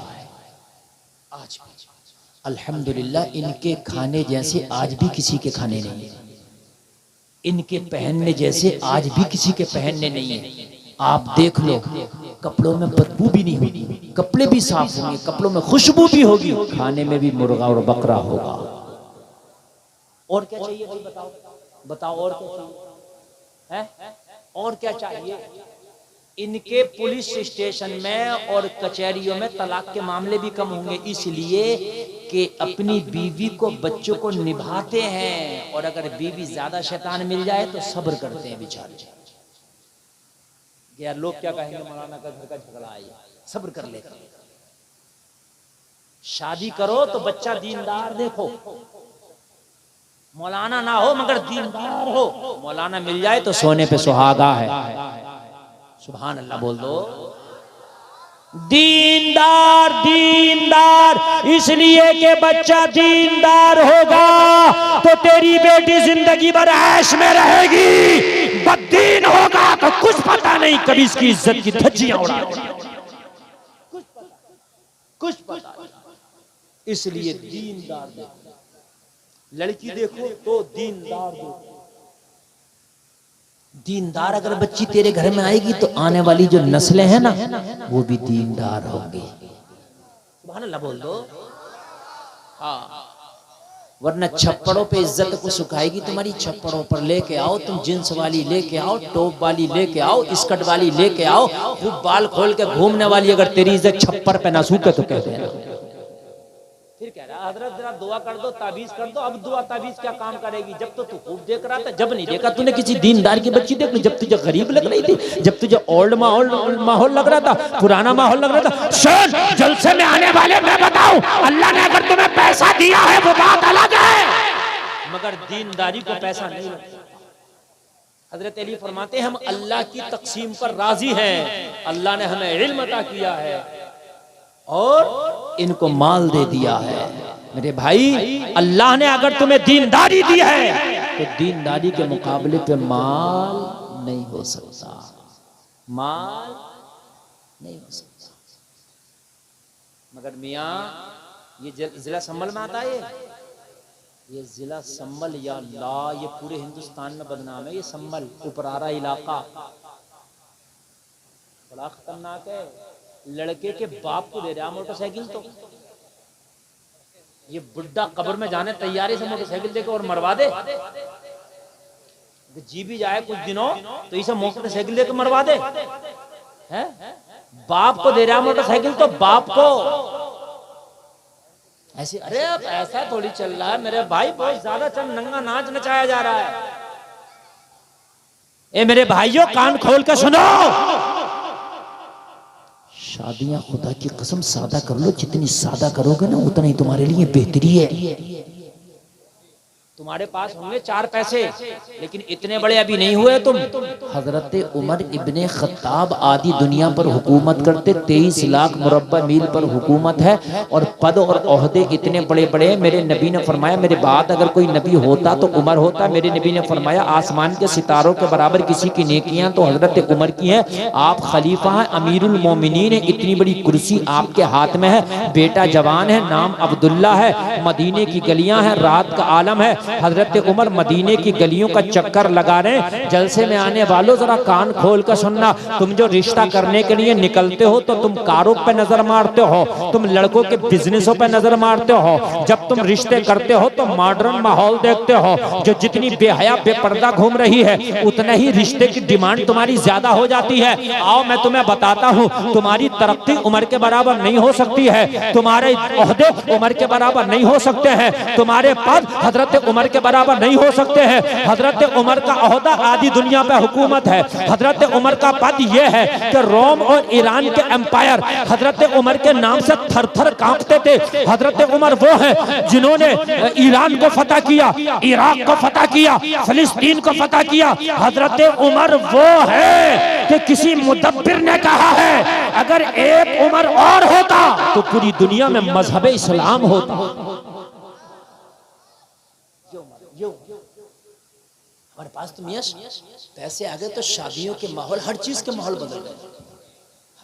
[SPEAKER 1] आज भी अल्हम्दुलिल्लाह इनके खाने जैसे आज भी किसी के खाने नहीं है, इनके पहनने जैसे आज भी किसी के पहनने नहीं है। आप देख लो, कपड़ों में बदबू भी नहीं होगी, कपड़े भी साफ होंगे, कपड़ों में खुशबू भी होगी, खाने में भी मुर्गा और बकरा होगा। और क्या चाहिए भाई, बताओ बताओ, और क्या चाहिए है? और क्या चाहिए? इनके पुलिस स्टेशन में और कचहरियों में तलाक के मामले भी कम होंगे, इसलिए कि अपनी बीवी को, बच्चों को निभाते हैं। और अगर बीवी ज्यादा शैतान मिल जाए तो सब्र करते हैं बेचारे। यार लोग क्या कहेंगे, मौलाना का घर का झगड़ा है, सब्र कर लेते हैं। शादी करो तो बच्चा दीनदार देखो, मौलाना ना हो मगर दीनदार हो। मौलाना मिल जाए तो सोने पे सुहागा है। सुभान अल्लाह बोल दो। दीनदार दीनदार इसलिए कि बच्चा दीनदार होगा तो तेरी बेटी जिंदगी भर ऐश में रहेगी। बददीन होगा तो कुछ पता नहीं, कभी इसकी इज्जत की धज्जियां उड़ा कुछ पता। इसलिए दीनदार देखो, लड़की देखो तो दीनदार देखो। दीनदार अगर बच्ची तेरे घर में आएगी तो आने वाली जो नस्लें हैं ना वो भी दीनदार होंगी। सुभान अल्लाह बोल दो। हाँ, वरना छप्पड़ों पे इज्जत को सुखाएगी तुम्हारी। छप्पड़ों पर लेके आओ, तुम जींस वाली लेके आओ, टॉप वाली लेके आओ, स्कर्ट वाली लेके आओ, खूब बाल खोल के घूमने वाली अगर तेरी इज्जत छप्पर पे ना सूखे तो कहते हैं। फिर कह रहा हजरत जरा दुआ कर दो, ताबीज कर दो। अब दुआ ताबीज क्या काम करेगी? जब तो तू खूब देख रहा था, जब नहीं देखा तूने किसी दीनदार की बच्ची देख ली। जब तुझे गरीब लग रही थी, जब तुझे ओल्ड माहौल लग रहा था, पुराना माहौल लग रहा था। सुन, जलसे में आने वाले मैं बताऊं, अल्लाह ने अगर तुम्हें पैसा दिया है वो बात अलग है, मगर दीनदारी को पैसा नहीं लगता। हजरत अली फरमाते हैं हम अल्लाह की तकसीम पर राजी हैं। अल्लाह ने हमें इल्म अता किया है और इनको माल दे दिया है। मेरे भाई, अल्लाह ने अगर तुम्हें दीनदारी दी है तो दीनदारी के मुकाबले पे माल नहीं हो सकता, माल नहीं हो सकता। मगर मियाँ, ये जिला संभल में आता है, ये जिला संभल या ला, ये पूरे हिंदुस्तान में बदनाम है। ये संभल उपरारा इलाका बड़ा खतरनाक है। लड़के के बाप को दे रहा मोटरसाइकिल, तो ये बुड्ढा कब्र में जाने तैयारी से मोटरसाइकिल देकर और मरवा दे। जी भी जाए कुछ दिनों तो इसे मोटरसाइकिल देकर मरवा दे। है? बाप को दे रहा मोटरसाइकिल, तो बाप को ऐसे। अरे अब ऐसा थोड़ी चल रहा है मेरे भाई, बहुत ज्यादा चल नंगा नाच नचाया जा रहा है। ए मेरे भाइयों, कान खोल कर सुनो, शादियां खुदा की कसम सादा कर लो। जितनी सादा करोगे ना उतना ही तुम्हारे लिए बेहतरी है। तुम्हारे पास होंगे 4 पैसे, लेकिन इतने बड़े अभी नहीं हुए तुम। हजरत उमर इब्ने खत्ताब आदि दुनिया पर हुकूमत करते, 23 लाख मुरब्बा मील पर हुकूमत है और पद और ओहदे इतने बड़े बड़े। मेरे नबी ने फरमाया, मेरे बाद अगर कोई नबी होता तो उमर होता। मेरे नबी ने फरमाया, आसमान के सितारों के बराबर किसी की नेकियां तो हजरत उमर की हैं। आप खलीफा हैं, अमीरुल मोमिनीन है, इतनी बड़ी कुर्सी आपके हाथ में है। बेटा जवान है, नाम अब्दुल्ला है, मदीने की गलियां हैं, रात का आलम है। हजरत उमर मदीने की गलियों का चक्कर लगा रहे। जलसे में आने वालों जरा कान खोल कर सुनना। तुम जो रिश्ता करने के लिए निकलते हो तो तुम कारों पे नजर मारते हो, तुम लड़कों के बिजनेसों पे नजर मारते हो। जब तुम रिश्ते करते हो तो मॉडर्न माहौल देखते हो। जो जितनी बेहया बेपर्दा घूम रही है उतना ही रिश्ते की डिमांड तुम्हारी ज्यादा हो जाती है। आओ मैं तुम्हें बताता हूँ, तुम्हारी तरक्की उम्र के बराबर नहीं हो सकती है, तुम्हारे ओहदे उम्र के बराबर नहीं हो सकते हैं, तुम्हारे पद हजरत उमर के बराबर नहीं हो सकते हैं। हजरत उमर का ओहदा आदि दुनिया पे हुकूमत है। हजरत उमर का पद यह है कि रोम और ईरान के एम्पायर हजरत उमर के नाम से थर थर कांपते थे। हजरत उमर वो है जिन्होंने ईरान को फतह किया, इराक को फतह किया, फिलिस्तीन को फतह किया। हजरत उमर वो है कि किसी मुदब्बिर ने कहा है, अगर एक उमर और होता तो पूरी दुनिया में मजहब इस्लाम होता। हमारे पास तो मियां पैसे आ गए तो शादियों के माहौल, हर चीज के माहौल बदल गए।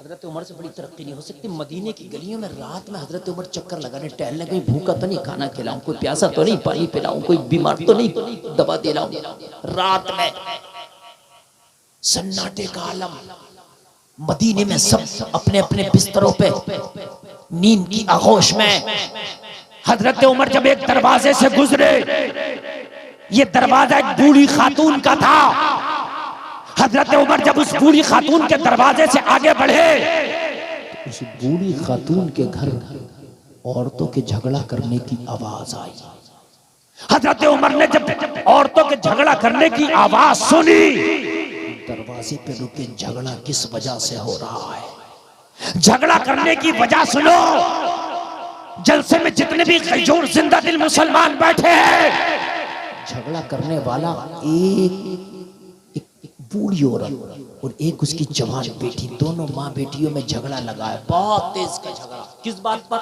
[SPEAKER 1] हजरत उमर से बड़ी तरक्की नहीं हो सकती। मदीने की गलियों में रात में हजरत उमर चक्कर लगाने टहलने, कहीं भूखा तो नहीं, खाना खिलाऊं, कोई प्यासा तो नहीं, पानी पिलाऊं, कोई बीमार तो नहीं, दवा दिलाऊं। रात में सन्नाटे का आलम, मदीने में सब अपने अपने बिस्तरों पे नींद की आगोश में। हजरत उमर जब एक दरवाजे से गुजरे, ये दरवाजा एक बूढ़ी खातून का था। हजरत उमर जब उस बूढ़ी खातून के दरवाजे से आगे बढ़े, उस बूढ़ी खातून के घर औरतों के झगड़ा करने की आवाज आई। हजरत उमर ने जब औरतों के झगड़ा करने की आवाज सुनी, दरवाजे पे रुके, झगड़ा किस वजह से हो रहा है, झगड़ा करने की वजह सुनो। जलसे में जितने भी गैजूर जिंदा दिल मुसलमान बैठे हैं, झगड़ा करने वाला एक बूढ़ी औरत और एक उसकी जवान बेटी, दोनों माँ बेटियों में झगड़ा लगा है, बहुत तेज का झगड़ा। किस बात पर?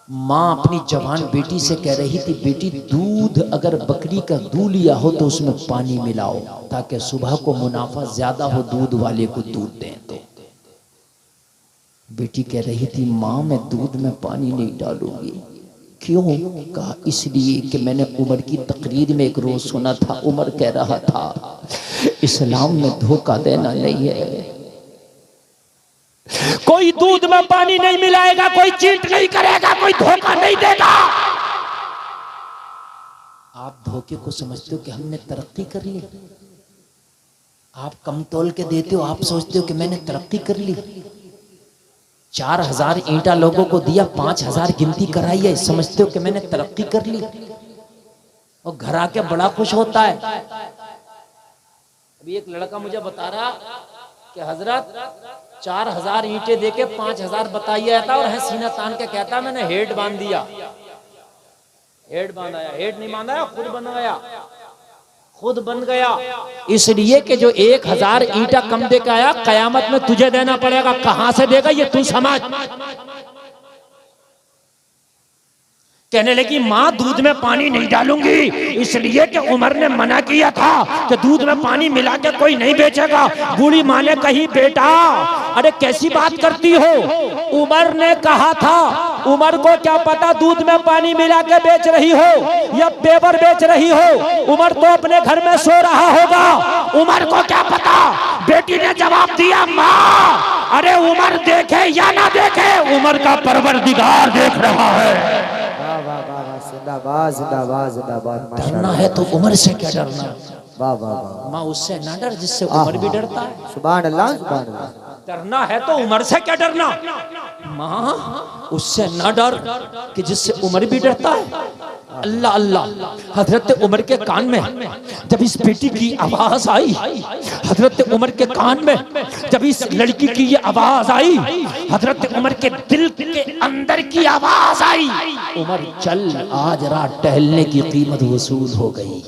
[SPEAKER 1] माँ अपनी जवान बेटी से कह रही थी, बेटी दूध अगर बकरी का दूध लिया हो तो उसमें पानी मिलाओ, ताकि सुबह को मुनाफा ज्यादा हो, दूध वाले को दूध दें। तो बेटी कह रही थी, माँ मैं दूध में पानी नहीं डालूंगी। क्यों? कहा इसलिए कि मैंने उमर की तकरीर में एक रोज सुना था, उमर कह रहा था इस्लाम में धोखा देना नहीं है, कोई दूध में पानी नहीं मिलाएगा, कोई चीट नहीं करेगा, कोई धोखा नहीं देगा। आप धोखे को समझते हो कि हमने तरक्की कर ली, आप कम तोल के देते हो, आप सोचते हो कि मैंने तरक्की कर ली। 4000 ईंटा लोगों को दिया, 5000 गिनती कराई है, समझते हो कि मैंने तरक्की कर ली। और घर आके बड़ा खुश होता है। अभी एक लड़का मुझे बता रहा कि हजरत 4000 ईंटें देके 5000 बताइए था, और है सीना तान के कहता मैंने हेड बांध दिया। हेड बांधाया, हेड नहीं बांधा, खुद बनवाया, खुद बन गया। इसलिए कि जो 1000 ईंटा कम दे के आया, कयामत में तुझे देना पड़ेगा। कहां से देगा ये तू समझ। कहने लगी माँ दूध में पानी नहीं डालूंगी, इसलिए कि उमर ने मना किया था कि दूध में पानी मिला के कोई नहीं बेचेगा। बूढ़ी माँ ने कही बेटा अरे कैसी बात करती हो, उमर ने कहा था। उमर को क्या पता दूध में पानी मिला के बेच रही हो या पेवर बेच रही हो, उमर तो अपने घर में सो रहा होगा, उमर को क्या पता। बेटी ने जवाब दिया माँ अरे उमर देखे या ना देखे, उमर का परवरदिगार देख रहा है। डरना है तो उमर से क्या डरना, माँ उससे ना डर जिससे उमर भी डरता है।
[SPEAKER 2] सुभान अल्लाह, सुभान अल्लाह।
[SPEAKER 1] डरना है तो उमर से क्या डरना, माँ उससे ना डर कि जिससे उमर भी डरता है। अल्लाह अल्लाह। हजरत उमर के कान में जब इस बेटी की आवाज आई, हजरत उमर के कान में जब इस लड़की की ये आवाज आई, हजरत उमर के दिल के अंदर की आवाज आई, उमर चल आज रात टहलने की कीमत वसूल हो गई।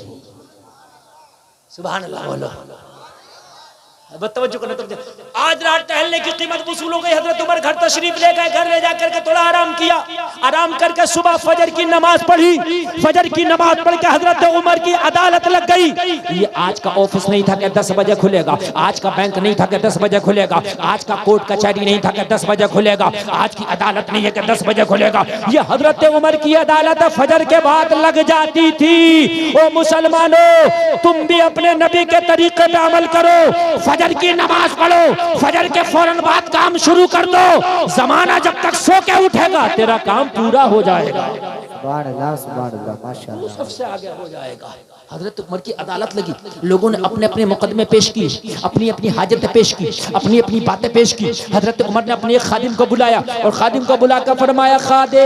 [SPEAKER 1] सुभान अल्लाह बोलो, आज रात टहलने की कीमत वसूल हो गई। हजरत उमर घर तशरीफ ले गए, घर ले जाकर के थोड़ा आराम किया, आराम करके सुबह फजर की नमाज पढ़ी। फजर की नमाज पढ़ के हजरत उमर की अदालत लग गई। ये आज का ऑफिस नहीं था कि 10 बजे खुलेगा, आज का बैंक नहीं था कि 10 बजे खुलेगा, आज का कोर्ट कचहरी नहीं था कि 10 बजे खुलेगा, आज की अदालत नहीं है कि 10 बजे खुलेगा। ये हजरत उमर की अदालत फजर के बाद लग जाती थी। ओ मुसलमानों तुम भी अपने नबी के तरीके पे अमल करो, फजर की नमाज पढ़ो, फजर के फौरन बाद काम शुरू कर दो। जमाना जब तक सो के उठेगा तेरा काम पूरा हो जाएगा।
[SPEAKER 2] सुभान अल्लाह, सुभान अल्लाह, माशाअल्लाह।
[SPEAKER 1] सबसे आगे हो जाएगा। हजरत उमर की अदालत लगी, लोगों ने अपने अपने मुकदमे पेश की, अपनी अपनी हाजतें पेश की, अपनी अपनी बातें पेश की। हजरत उमर ने अपने एक खादिम को बुलाया और खादिम को बुलाकर फरमाया खादिम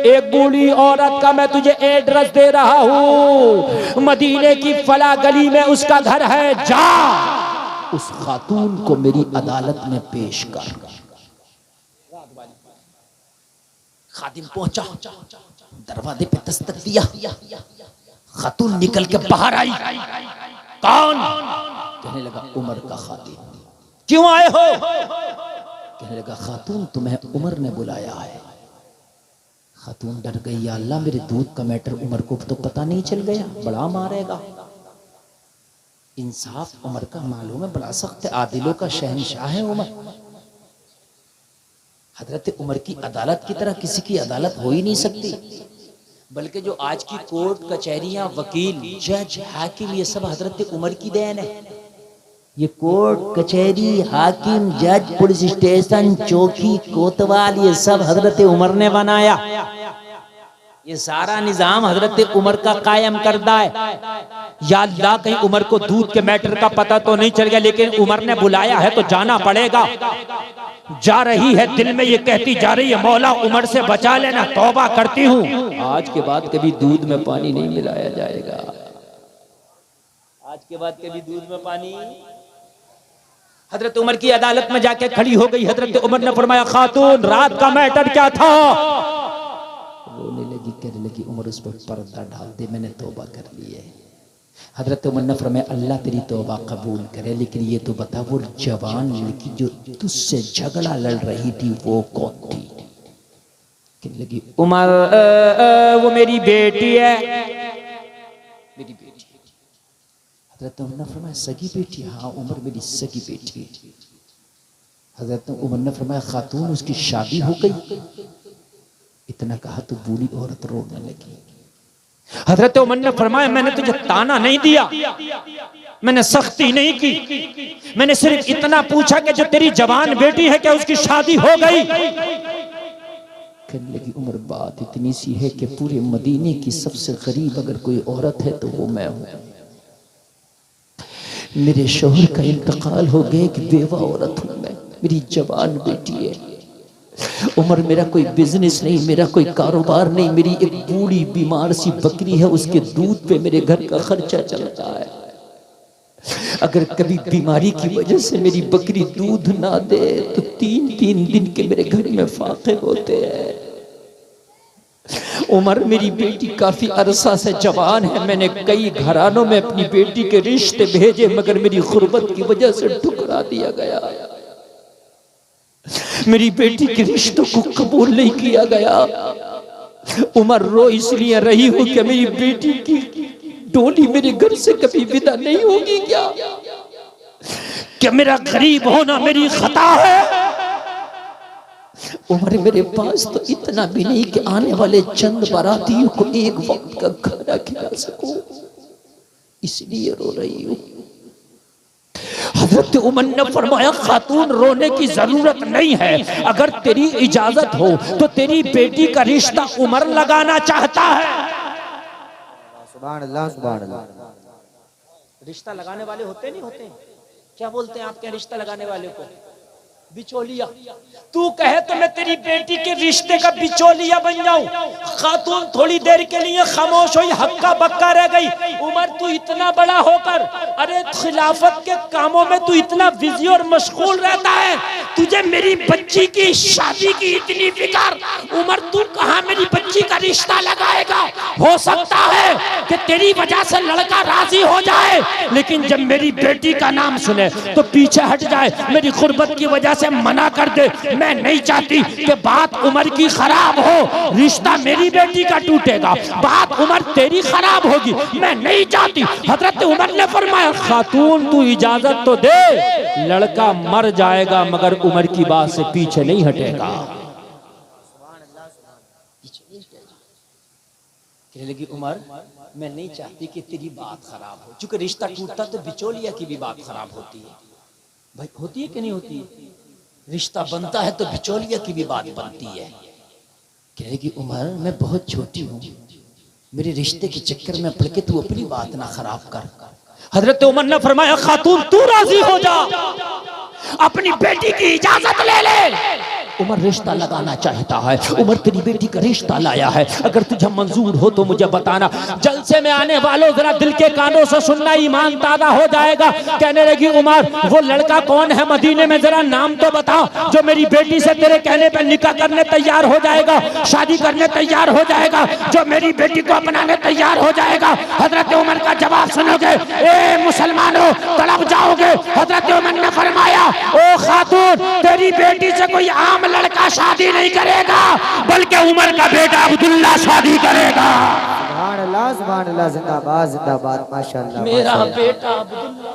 [SPEAKER 1] एक बूढ़ी औरत का मैं तुझे एड्रेस दे रहा हूँ, मदीने की फला गली में उसका घर है, जा उस खातून को मेरी अदालत में पेश कर। खादिम पहुंचा, दरवाजे पे दस्तक दिया, खातून निकल के बाहर आई। कौन? कहने लगा उमर का खादिम। क्यों आए हो? कहने लगा खातून तुम्हें उमर ने बुलाया है। खातून डर गई, या अल्लाह मेरे दूध का मैटर उमर को तो पता नहीं चल गया, बड़ा मारेगा। इंसाफ उमर का मालूम है, बड़ा सख्त है, आदिलों का शहनशाह है उमर। हजरत उमर की अदालत की तरह किसी की अदालत हो ही नहीं सकती। बल्कि जो आज की कोर्ट कचहरियां, वकील, जज, हाकिम, ये सब हजरत उमर की देन है। ये कोर्ट कचहरी, हाकिम, जज, पुलिस स्टेशन, चौकी, कोतवाल, ये सब हजरत उमर ने बनाया। ये सारा निजाम हजरत उमर का कायम करदा है। या अल्लाह, कहीं उमर को दूध के मैटर का पता तो नहीं चल गया, लेकिन उमर ने बुलाया है तो जाना पड़ेगा। जा रही है दिल में ये कहती जा रही है, मौला उमर से बचा लेना, तौबा करती हूँ, आज के बाद कभी दूध में पानी नहीं मिलाया जाएगा। आज के बाद कभी दूध में पानी। हजरत उमर की अदालत में जाके खड़ी हो गई। हजरत उमर ने फरमाया, खातून रात का मैटर क्या था? रोने लगी, कहने लगी, उमर उस पर पर्दा डाल दे, मैंने तौबा कर ली है। हजरत उमर ने फरमाया, अल्लाह तेरी तौबा कबूल करे, लेकिन ये तो बता, वो जवान लड़की जो तुझसे झगड़ा लड़ रही थी वो कौन थी? कहने लगी, उमर वो मेरी बेटी है, मेरी बेटी। हजरत उमर ने फरमाया, सगी बेटी? हाँ उमर, मेरी सगी बेटी। हजरत उमर ने फरमाया, खातून उसकी शादी हो गई? इतना कहा तो बूढ़ी औरत रोने लगी। हजरत उमर ने फरमाया, मैंने तुझे ताना नहीं दिया, मैंने सख्ती नहीं की, मैंने सिर्फ इतना पूछा कि जो तेरी जवान बेटी है क्या उसकी शादी हो गई? कहने लगी, उमर बात इतनी सी है कि पूरे मदीने की सबसे गरीब अगर कोई औरत है तो वो मैं हूं। मेरे शोहर का इंतकाल हो गया, एक बेवा औरत हूं मैं, मेरी जवान बेटी है। उमर मेरा कोई बिजनेस नहीं, मेरा कोई कारोबार नहीं, मेरी एक बूढ़ी बीमार सी बकरी है, उसके दूध पे मेरे घर का खर्चा चलता है। अगर कभी बीमारी की वजह से मेरी बकरी दूध ना दे तो 3-3 दिन के मेरे घर में फाके होते हैं। उमर मेरी बेटी काफी अरसा से जवान है, मैंने कई घरानों में अपनी बेटी के रिश्ते भेजे, मगर मेरी गुर्बत की वजह से ठुकरा दिया गया। मेरी बेटी के रिश्तों को कबूल नहीं किया गया। उमर रो इसलिए रही हूं कि मेरी बेटी की डोली मेरे घर से कभी विदा नहीं होगी। क्या मेरा गरीब होना मेरी खता है? उमर मेरे पास तो इतना भी नहीं कि आने वाले चंद बारातियों को एक वक्त का खाना खिला सकूं, इसलिए रो रही हूं। हजरत उमर ने फरमाया, खातून रोने की जरूरत नहीं है, अगर तेरी इजाजत हो तो तेरी बेटी का रिश्ता उमर लगाना चाहता है।
[SPEAKER 2] सुभान अल्लाह, सुभान अल्लाह।
[SPEAKER 1] रिश्ता लगाने वाले होते नहीं होते, क्या बोलते हैं आप, क्या रिश्ता लगाने वाले को? बिचौलिया। तू कहे तो मैं तेरी बेटी के रिश्ते का बिचौलिया बन जाऊं। खातून थोड़ी देर के लिए खामोश हुई, हक्का बक्का रह गई। उमर तू इतना बड़ा होकर, अरे खिलाफत के कामों में तू इतना बिजी और मशगूल रहता है, तुझे मेरी बच्ची की शादी की इतनी फिक्र। उमर तू कहां मेरी बच्ची का रिश्ता लगाएगा? हो सकता है कि तेरी वजह से लड़का राजी हो जाए, लेकिन जब मेरी बेटी का नाम सुने तो पीछे हट जाए, मेरी गुर्बत की वजह से मना कर दे। मैं नहीं चाहती कि बात उमर की खराब हो, रिश्ता मेरी बेटी का टूटेगा, बात उमर तेरी खराब होगी, मैं नहीं चाहती। हजरत उमर ने फरमाया, खातून तू इजाजत तो दे, लड़का मर जाएगा मगर उमर की बात से पीछे नहीं हटेगा। कहने लगी, उमर मैं नहीं चाहती कि तेरी बात खराब हो, चूंकि रिश्ता टूटता तो बिचौलिया की भी बात खराब होती है। भाई होती है कि नहीं होती है? रिश्ता बनता है तो बिचौलिया की भी बात बनती है। कह रही उमर मैं बहुत छोटी हूँ, मेरे रिश्ते के चक्कर में पड़ के तू अपनी बात ना खराब कर। हजरत उमर ने फरमाया, खातून तू राजी हो जा, अपनी बेटी की इजाजत ले ले। उमर रिश्ता लगाना चाहता है, उमर तेरी बेटी का रिश्ता लाया है, अगर तुझे मंजूर हो तो मुझे बताना। जलसे में आने वालों जरा दिल के कानों से सुनना, ईमान ताजा हो जाएगा। कहने लगी, उमर वो लड़का कौन है मदीने में, जरा नाम तो बता, जो मेरी बेटी से तेरे कहने पर निकाह करने तैयार हो जाएगा, शादी करने तैयार हो जाएगा, जो मेरी बेटी को अपनाने तैयार हो जाएगा। हजरत उमर का जवाब सुनोगे, ए मुसलमानों तड़प जाओगे। हजरत उमर ने फरमाया, ओ खातून तेरी बेटी से कोई आम
[SPEAKER 3] लड़का शादी नहीं करेगा, बल्कि उमर का बेटा अब्दुल्ला शादी करेगा।
[SPEAKER 2] सुभान अल्लाह, जिंदाबाद जिंदाबाद, माशाअल्लाह।
[SPEAKER 3] मेरा बेटा अब्दुल्ला,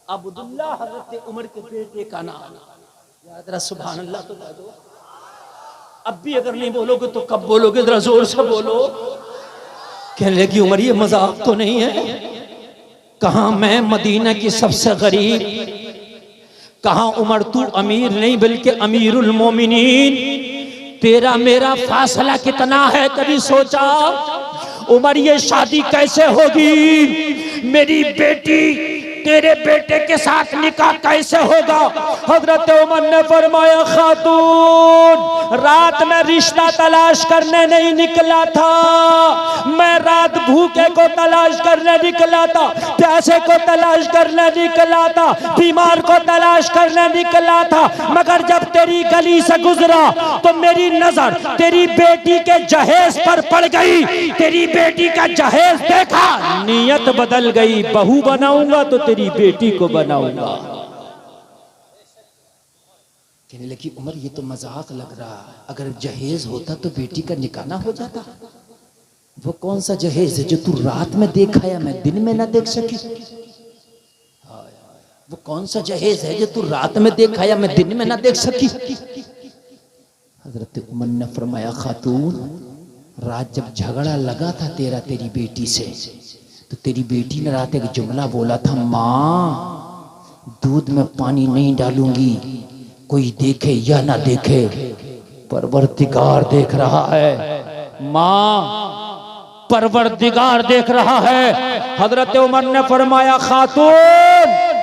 [SPEAKER 3] अब्दुल्ला हजरत उमर के बेटे का नाम। याद रहा, सुभान अल्लाह तो कह दो। अब भी अगर नहीं बोलोगे तो कब बोलोगे? जरा जोर से बोलो। कहने लगी उमर ये मजाक तो नहीं है? कहां मैं मदीना की सबसे गरीब, कहां उमर तू अमीर नहीं बल्कि अमीरुल मोमिनीन, तेरा मेरा फासला कितना है, कभी सोचा? उमर ये शादी कैसे होगी? मेरी बेटी तेरे बेटे के साथ निकाह कैसे होगा? हजरत उमर ने फरमाया खातून, रात में रिश्ता तलाश करने नहीं निकला था, मैं रात भूखे को तलाश करने निकला था, प्यासे को तलाश करने निकला था, बीमार को तलाश करने निकला था, मगर जब तेरी गली से गुजरा तो मेरी नजर तेरी बेटी के जहेज पर पड़ गई। तेरी बेटी का जहेज देखा, नीयत बदल गई, बहू बनाऊंगा तो तेरी बेटी को बनाऊंगा। कहने लगी उमर ये तो मजाक लग रहा, अगर जहेज होता तो बेटी का निकाह ना हो जाता। वो कौन सा जहेज है जो तू रात में देखा या मैं दिन में ना देख सकी? वो कौन सा जहेज है जो तू रात में देखा या मैं दिन में ना देख सकी? हजरत उमर ने फरमाया खातून, रात जब झगड़ा लगा था तेरा तेरी बेटी से, तो तेरी बेटी ने रात एक जुमला बोला था, माँ दूध में पानी नहीं डालूंगी, कोई देखे या ना देखे, परवरदिगार देख रहा है। माँ परवरदिगार देख रहा है। हजरत उमर ने फरमाया खातून,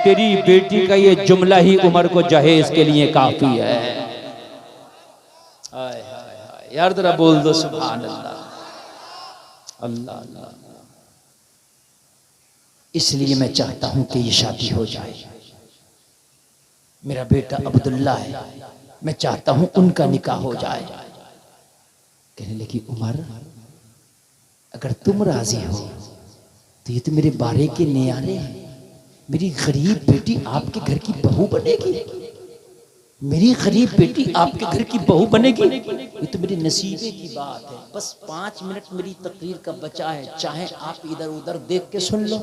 [SPEAKER 3] तेरी बेटी का ये जुमला ही उमर को जहेज के लिए काफी है। हाय हाय हाय, यार जरा बोल दो सुभान अल्लाह, अल्लाह अल्लाह। इसलिए मैं चाहता हूं कि ये शादी हो जाए। मेरा बेटा अब्दुल्ला है, मैं चाहता हूं उनका निकाह हो जाए। कहने लगी उमर, अगर तुम राजी हो तो ये तो मेरे बारे के न्यारे हैं। मेरी गरीब बेटी आपके घर की बहू बनेगी, मेरी गरीब बेटी आपके घर की बहू बनेगी, ये तो मेरे नसीबे की बात है। बस 5 मिनट मेरी तकरीर का बचा है, चाहे आप इधर उधर देख के सुन लो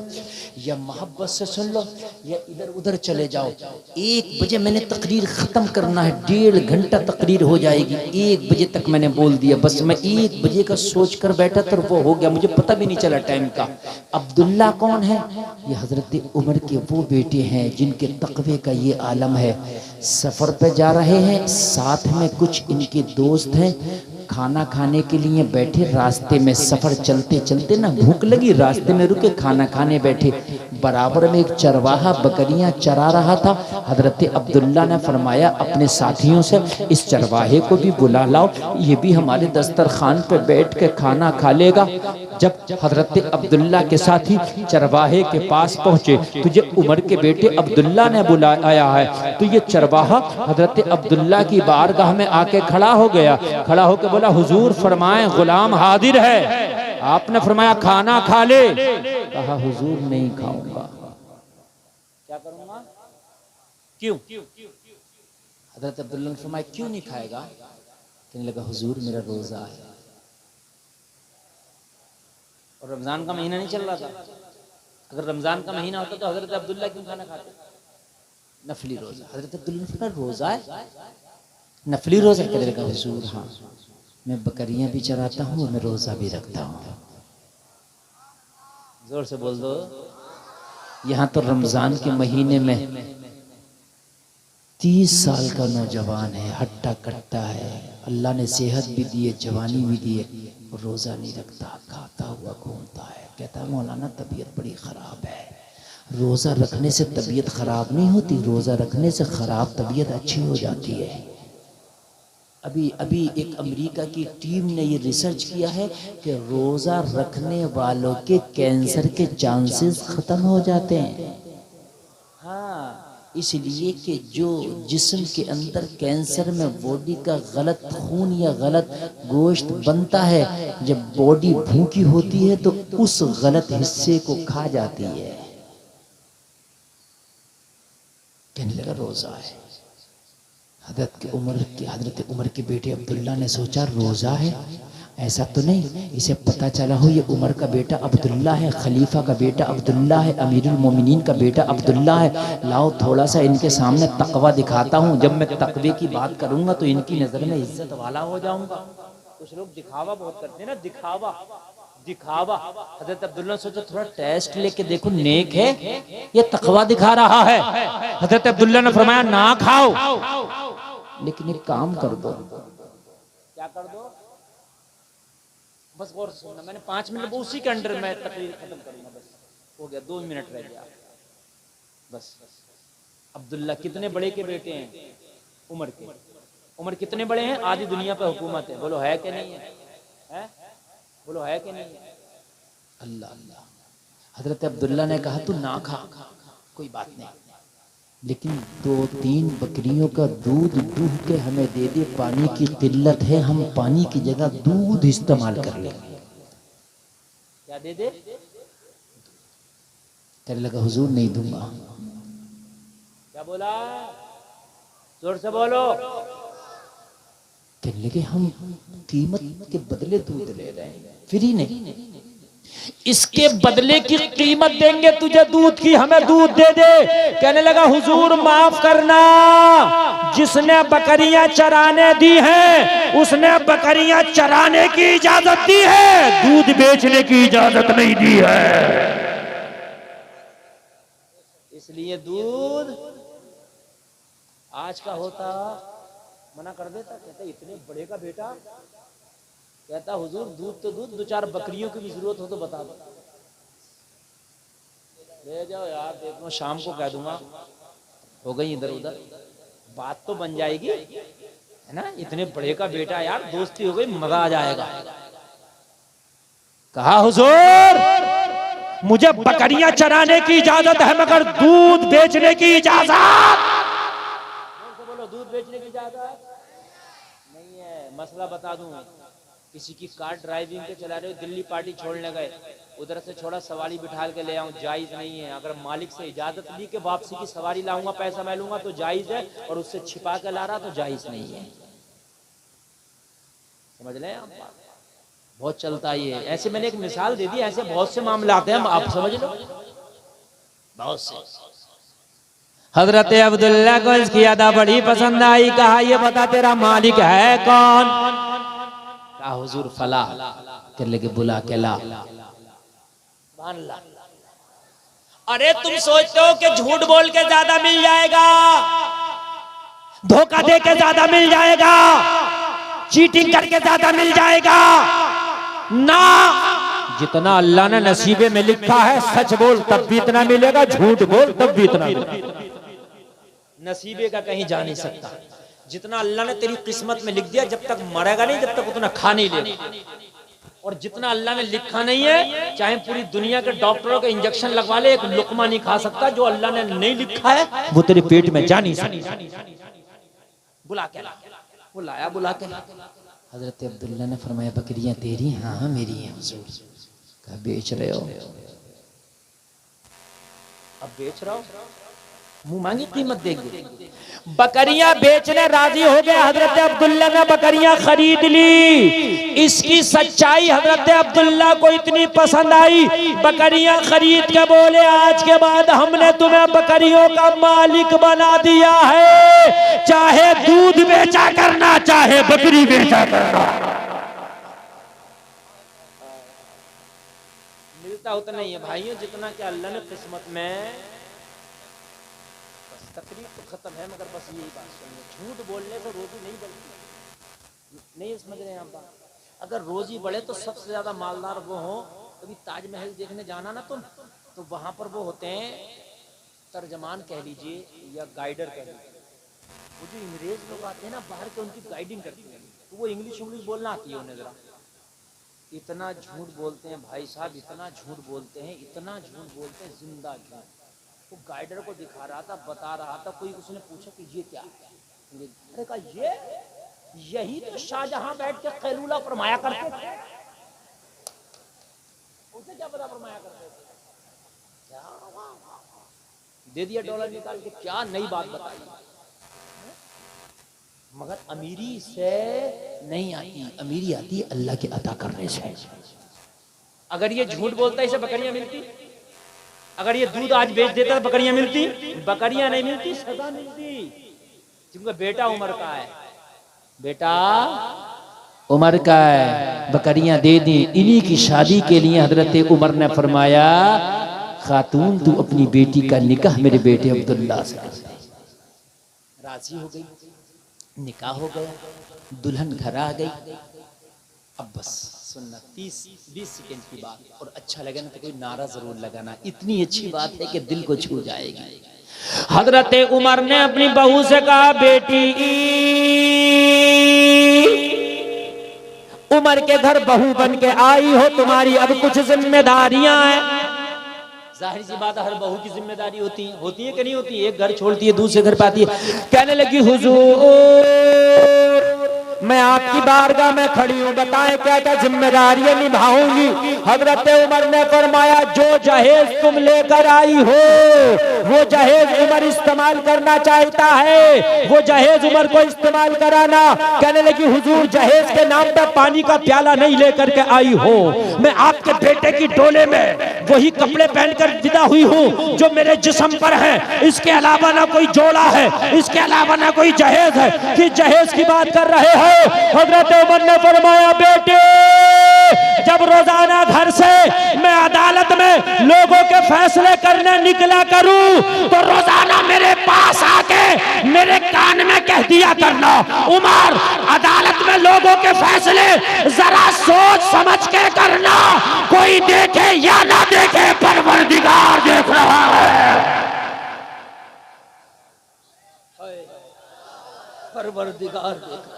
[SPEAKER 3] या मोहब्बत से सुन लो या इधर उधर चले जाओ। 1 बजे मैंने तकरीर खत्म करना है, 1.5 घंटा तकरीर हो जाएगी। 1 बजे तक मैंने बोल दिया, बस मैं 1 बजे का सोच कर बैठा तो वो हो गया, मुझे पता भी नहीं चला टाइम का। अब्दुल्ला कौन है? ये हजरत उमर के वो बेटे हैं जिनके तकवे का ये आलम है। सफर पे जा रहे हैं, साथ में कुछ इनके दोस्त हैं, खाना खाने के लिए बैठे। रास्ते में सफर चलते चलते ना भूख लगी, रास्ते में रुके, खाना खाने बैठे। बराबर में एक चरवाहा बकरियां चरा रहा था। हजरत अब्दुल्ला ने फरमाया अपने साथियों से, इस चरवाहे को भी बुला लाओ, ये भी हमारे दस्तरखान पे बैठ के खाना खा लेगा। जब हजरत अब्दुल्ला के साथी चरवाहे के पास पहुंचे, तुझे उमर के बेटे अब्दुल्ला ने बुलाया है। तो ये चरवाहा हजरत अब्दुल्ला की बारगाह में आके खड़ा हो गया। खड़ा होकर बोला, हुजूर फरमाए गुलाम हाजिर है। आपने फरमाया खाना खा ले। कहा हुजूर नहीं खाऊंगा। क्या करूंगा? क्यों? हजरत अब्दुल्ला ने फरमाया क्यों नहीं खाएगा? कहने लगा हुजूर मेरा रोजा है। और रमजान का महीना नहीं चल रहा था। अगर रमजान का महीना होता तो हजरत अब्दुल्ला क्यों खाना खाते? नफली रोजा। हजरत अब्दुल्ला ने फरमाया रोजा है, नफली रोजा? कहने लगा हुजूर हाँ, मैं बकरियां भी चराता हूँ और मैं रोजा भी रखता हूँ। जोर से बोल दो। यहाँ तो रमजान के महीने में 30 साल का नौजवान है, हट्टा कट्टा है, अल्लाह ने सेहत भी दी है, जवानी भी दी है, रोजा नहीं रखता, खाता हुआ घूमता है। कहता है मौलाना तबीयत बड़ी खराब है। रोजा रखने से तबीयत खराब नहीं होती, रोजा रखने से खराब तबीयत अच्छी हो जाती है। अभी एक अमेरिका की टीम ने ये रिसर्च किया है कि रोजा रखने वालों के कैंसर के चांसेस खत्म हो जाते हैं। हाँ, इसलिए कि जो जिस्म के अंदर कैंसर में बॉडी का गलत खून या गलत गोश्त बनता है, जब बॉडी भूखी होती है तो उस गलत हिस्से को खा जाती है। कहने लगा रोजा है। हजरत उमर के बेटे अब्दुल्ला ने सोचा रोज़ा है, ऐसा तो नहीं, इसे पता चला हो ये उमर का बेटा अब्दुल्ला है, खलीफा का बेटा अब्दुल्ला है, अमीरुल मोमिनीन का बेटा अब्दुल्ला है, लाओ थोड़ा सा इनके सामने तकवा दिखाता हूँ, जब मैं तकवे की बात करूंगा तो इनकी नज़र में इज्जत वाला हो जाऊंगा। कुछ लोग दिखावा बहुत करते हैं ना, दिखावा दिखावा। हजरत अब्दुल्ला ने सोचा थोड़ा टेस्ट लेके देखो, नेक है ये तकवा दिखा रहा है। हजरत अब्दुल्ला ने फरमाया ना खाओ, लेकिन एक काम कर दो। क्या कर दो? बस गौर सुनना, मैंने 5 मिनट उसी के अंडर में तकरीर खत्म करूंगा, बस हो गया, 2 मिनट रह गया बस। अब्दुल्ला कितने बड़े के बेटे हैं? उमर के। उमर कितने बड़े हैं? आधी दुनिया पे हुकूमत है, बोलो है कि नहीं है? बोलो है कि नहीं है? अल्लाह अल्लाह। हजरत अब्दुल्ला ने कहा तू ना खा, कोई बात नहीं, लेकिन 2-3 बकरियों का दूध दूह के हमें दे दे, पानी की किल्लत है, हम पानी की जगह दूध इस्तेमाल कर लें। क्या दे दे? कहने लगा हुजूर नहीं दूंगा। क्या बोला? जोर से बोलो। कहने लगे हम कीमत के बदले दूध ले रहे हैं, फ्री नहीं, इसके बदले की कीमत देंगे तुझे दूध की, हमें दूध दे दे। कहने लगा हुजूर माफ करना, जिसने बकरियां चराने दी हैं उसने बकरियां चराने की इजाजत दी है, दूध बेचने की इजाजत नहीं दी है। इसलिए दूध आज का होता मना कर देता, कहता इतने बड़े का बेटा, कहता हुजूर दूध तो दूध, 2-4 बकरियों की भी जरूरत हो तो बता दो, ले जाओ यार, देखो शाम को कह दूंगा, हो गई इधर उधर, बात तो बन जाएगी है ना। इतने बड़े का बेटा यार, दोस्ती हो गई, मजा आ जाएगा। कहा हुजूर मुझे बकरियां चराने की इजाजत है, मगर दूध बेचने की इजाजत, बोलो दूध बेचने की इजाजत नहीं है। मसला बता दूं, किसी की कार ड्राइविंग पे चला रहे हो, दिल्ली पार्टी छोड़ने गए, उधर से छोड़ा सवारी बिठाल के ले आऊं, जायज नहीं है। अगर मालिक से इजाजत ली कि वापसी की सवारी लाऊंगा, पैसा मैं लूंगा तो जायज है, और उससे छिपा के ला रहा तो जायज नहीं है। समझ लें आप, बहुत चलता है ये। ऐसे मैंने एक मिसाल दे दी, ऐसे बहुत से मामले आते हैं, आप समझ लो, बहुत से। हजरत अब्दुल्ला को इसकी अदा बड़ी पसंद आई, कहा ये बता तेरा मालिक है कौन? कहा हुजूर फला। कर लगे बुला के ला। अरे तुम सोचते हो कि झूठ बोल के ज्यादा मिल जाएगा, धोखा दे के ज्यादा मिल जाएगा, चीटिंग करके ज्यादा मिल जाएगा? ना, जितना अल्लाह ने नसीबे में लिखा है, सच बोल तब भी इतना मिलेगा, झूठ बोल तब भी इतना मिलेगा। नसीबे का कहीं जा नहीं सकता। जितना अल्लाह ने तेरी किस्मत में लिख दिया, जब तक मरेगा नहीं जब तक उतना खा नहीं लेगा। और जितना अल्लाह ने लिखा नहीं है, चाहे पूरी दुनिया के डॉक्टरों के इंजेक्शन लगवा ले, एक लुकमा नहीं खा सकता। जो अल्लाह ने नहीं लिखा है वो तेरे पेट में जा नहीं सकता। बुला के ला, बुलाया, बुला के ला। हजरत अब्दुल्ला ने फरमाया बकरियां तेरी? हाँ मेरी हैं हुजूर। कहा बेच रहे हो? अब बेच रहा हो, मुंह मांगी कीमत देंगे। बकरियां बेचने राजी हो गए। हजरत अब्दुल्ला ने बकरियां खरीद ली। इसकी सच्चाई हजरत अब्दुल्ला को इतनी पसंद आई, बकरियां खरीद के बोले आज के बाद हमने तुम्हें बकरियों का मालिक बना दिया है, चाहे दूध बेचा करना, चाहे बकरी बेचा करना। मिलता उतना ही है भाइयों, जितना कि अल्लाह ने किस्मत में। तकरीर तो खत्म है, मगर बस यही बात सुनिए, झूठ बोलने से रोजी नहीं बढ़ती। नहीं समझ रहे हैं आप बात? अगर रोजी बढ़े तो सबसे ज्यादा मालदार वो हो। कभी ताजमहल देखने जाना ना तुम, तो वहां पर वो होते हैं तर्जमान कह लीजिए या गाइडर कह लीजिए, वो जो अंग्रेज लोग आते हैं ना बाहर के, उनकी गाइडिंग करते हैं, तो वो इंग्लिश बोलना आती है उन्हें जरा। इतना झूठ बोलते हैं भाई साहब, इतना झूठ बोलते हैं, इतना झूठ बोलते हैं, जिंदा झूठ। वो गाइडर को दिखा रहा था, बता रहा था, कोई उसने पूछा कि ये क्या है? अरे कहा यही तो शाहजहां बैठ के कैलूला फरमाया करते थे। उसे क्या पता फरमाया करते थे? क्या दे दिया डॉलर निकाल के, क्या नई बात बताई। मगर अमीरी से नहीं आती, अमीरी आती है अल्लाह के अता करने से।
[SPEAKER 1] अगर ये झूठ बोलता है इसे बकरियां मिलती, अगर ये दूध आज बेच देता तो बकरियां मिलती, बकरियां नहीं मिलती, सजा मिलती, क्योंकि बेटा उमर का है, बेटा
[SPEAKER 3] उमर का है, बकरियां दे दी। इन्हीं की शादी के लिए हजरत उमर ने फरमाया, खातून तू अपनी बेटी का निकाह मेरे बेटे अब्दुल्ला से कर दे। राजी हो गई, निकाह हो गया, दुल्हन घर आ गई। अब बस सुनना 30-20 सेकंड की बात, और अच्छा लगे ना तो कोई नारा जरूर लगाना, इतनी अच्छी बात है कि दिल को छू जाएगी।
[SPEAKER 1] हजरत उमर ने अपनी बहू से कहा, बेटी उमर के घर बहू बन के आई हो, तुम्हारी अब कुछ जिम्मेदारियां हैं। जाहिर सी बात है, हर बहू की जिम्मेदारी होती है कि नहीं होती? एक घर छोड़ती है दूसरे घर पे आती है। कहने लगी, हुजूर मैं आपकी बारगाह में खड़ी हूँ, बताएं क्या क्या जिम्मेदारियां निभाऊंगी। हजरत उमर ने फरमाया, जो जहेज तुम लेकर आई हो वो जहेज उमर इस्तेमाल करना चाहता है, वो जहेज उमर को इस्तेमाल कराना। कहने लगी, हुजूर जहेज के नाम पर पानी का प्याला नहीं लेकर के आई हो, मैं आपके बेटे की डोले में वही कपड़े पहनकर विदा हुई हूँ जो मेरे जिस्म पर है, इसके अलावा ना कोई जोड़ा है, इसके अलावा ना कोई जहेज है कि जहेज की बात कर रहे हो। हजरत उमर ने फरमाया, बेटे जब रोजाना घर से मैं अदालत में लोगों के फैसले करने निकला करूं तो रोजाना मेरे पास आके मेरे कान में कह दिया करना, उमर अदालत में लोगों के फैसले जरा सोच समझ के करना, कोई देखे या ना देखे परवरदिगार देख रहा है, परवरदिगार देख रहा है।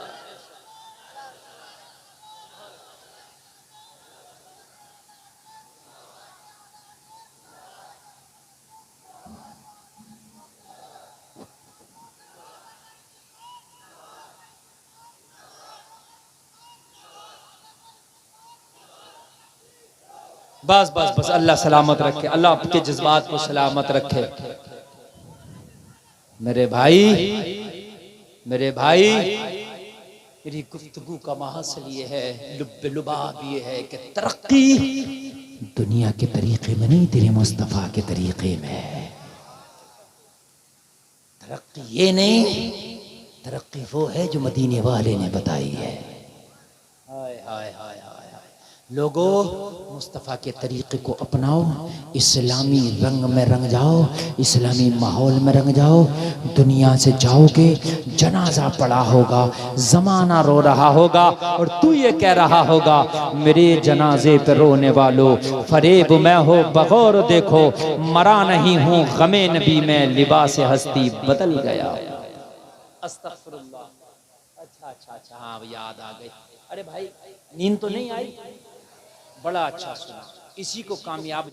[SPEAKER 1] बस बस बस, अल्लाह सलामत रखे, अल्लाह आपके जज्बात को सलामत रखे। मेरे भाई मेरी गुफ्तगू का महसल ये है, लुबाब ये है कि तरक्की दुनिया के तरीके में नहीं, तेरे मुस्तफा के तरीके में है। तरक्की ये नहीं, तरक्की वो है जो मदीने वाले ने बताई है। हाय हाय हाय हाय, लोगों मुस्तफ़ा के तरीक़े को अपनाओ, इस्लामी रंग में रंग जाओ, इस्लामी माहौल में रंग जाओ। दुनिया से जाओगे, जनाजा पड़ा होगा, ज़माना रो रहा होगा और तू ये कह रहा होगा, मेरे जनाजे पे रोने वालों फरेब मैं हो बगौर देखो, मरा नहीं हूँ गमे नबी में, लिबास हस्ती बदल गया। अस्तगफिरुल्लाह। अच्छा, हाँ याद आ गई। अरे भाई नींद तो नहीं आई? बड़ा अच्छा सुना, इसी को कामयाब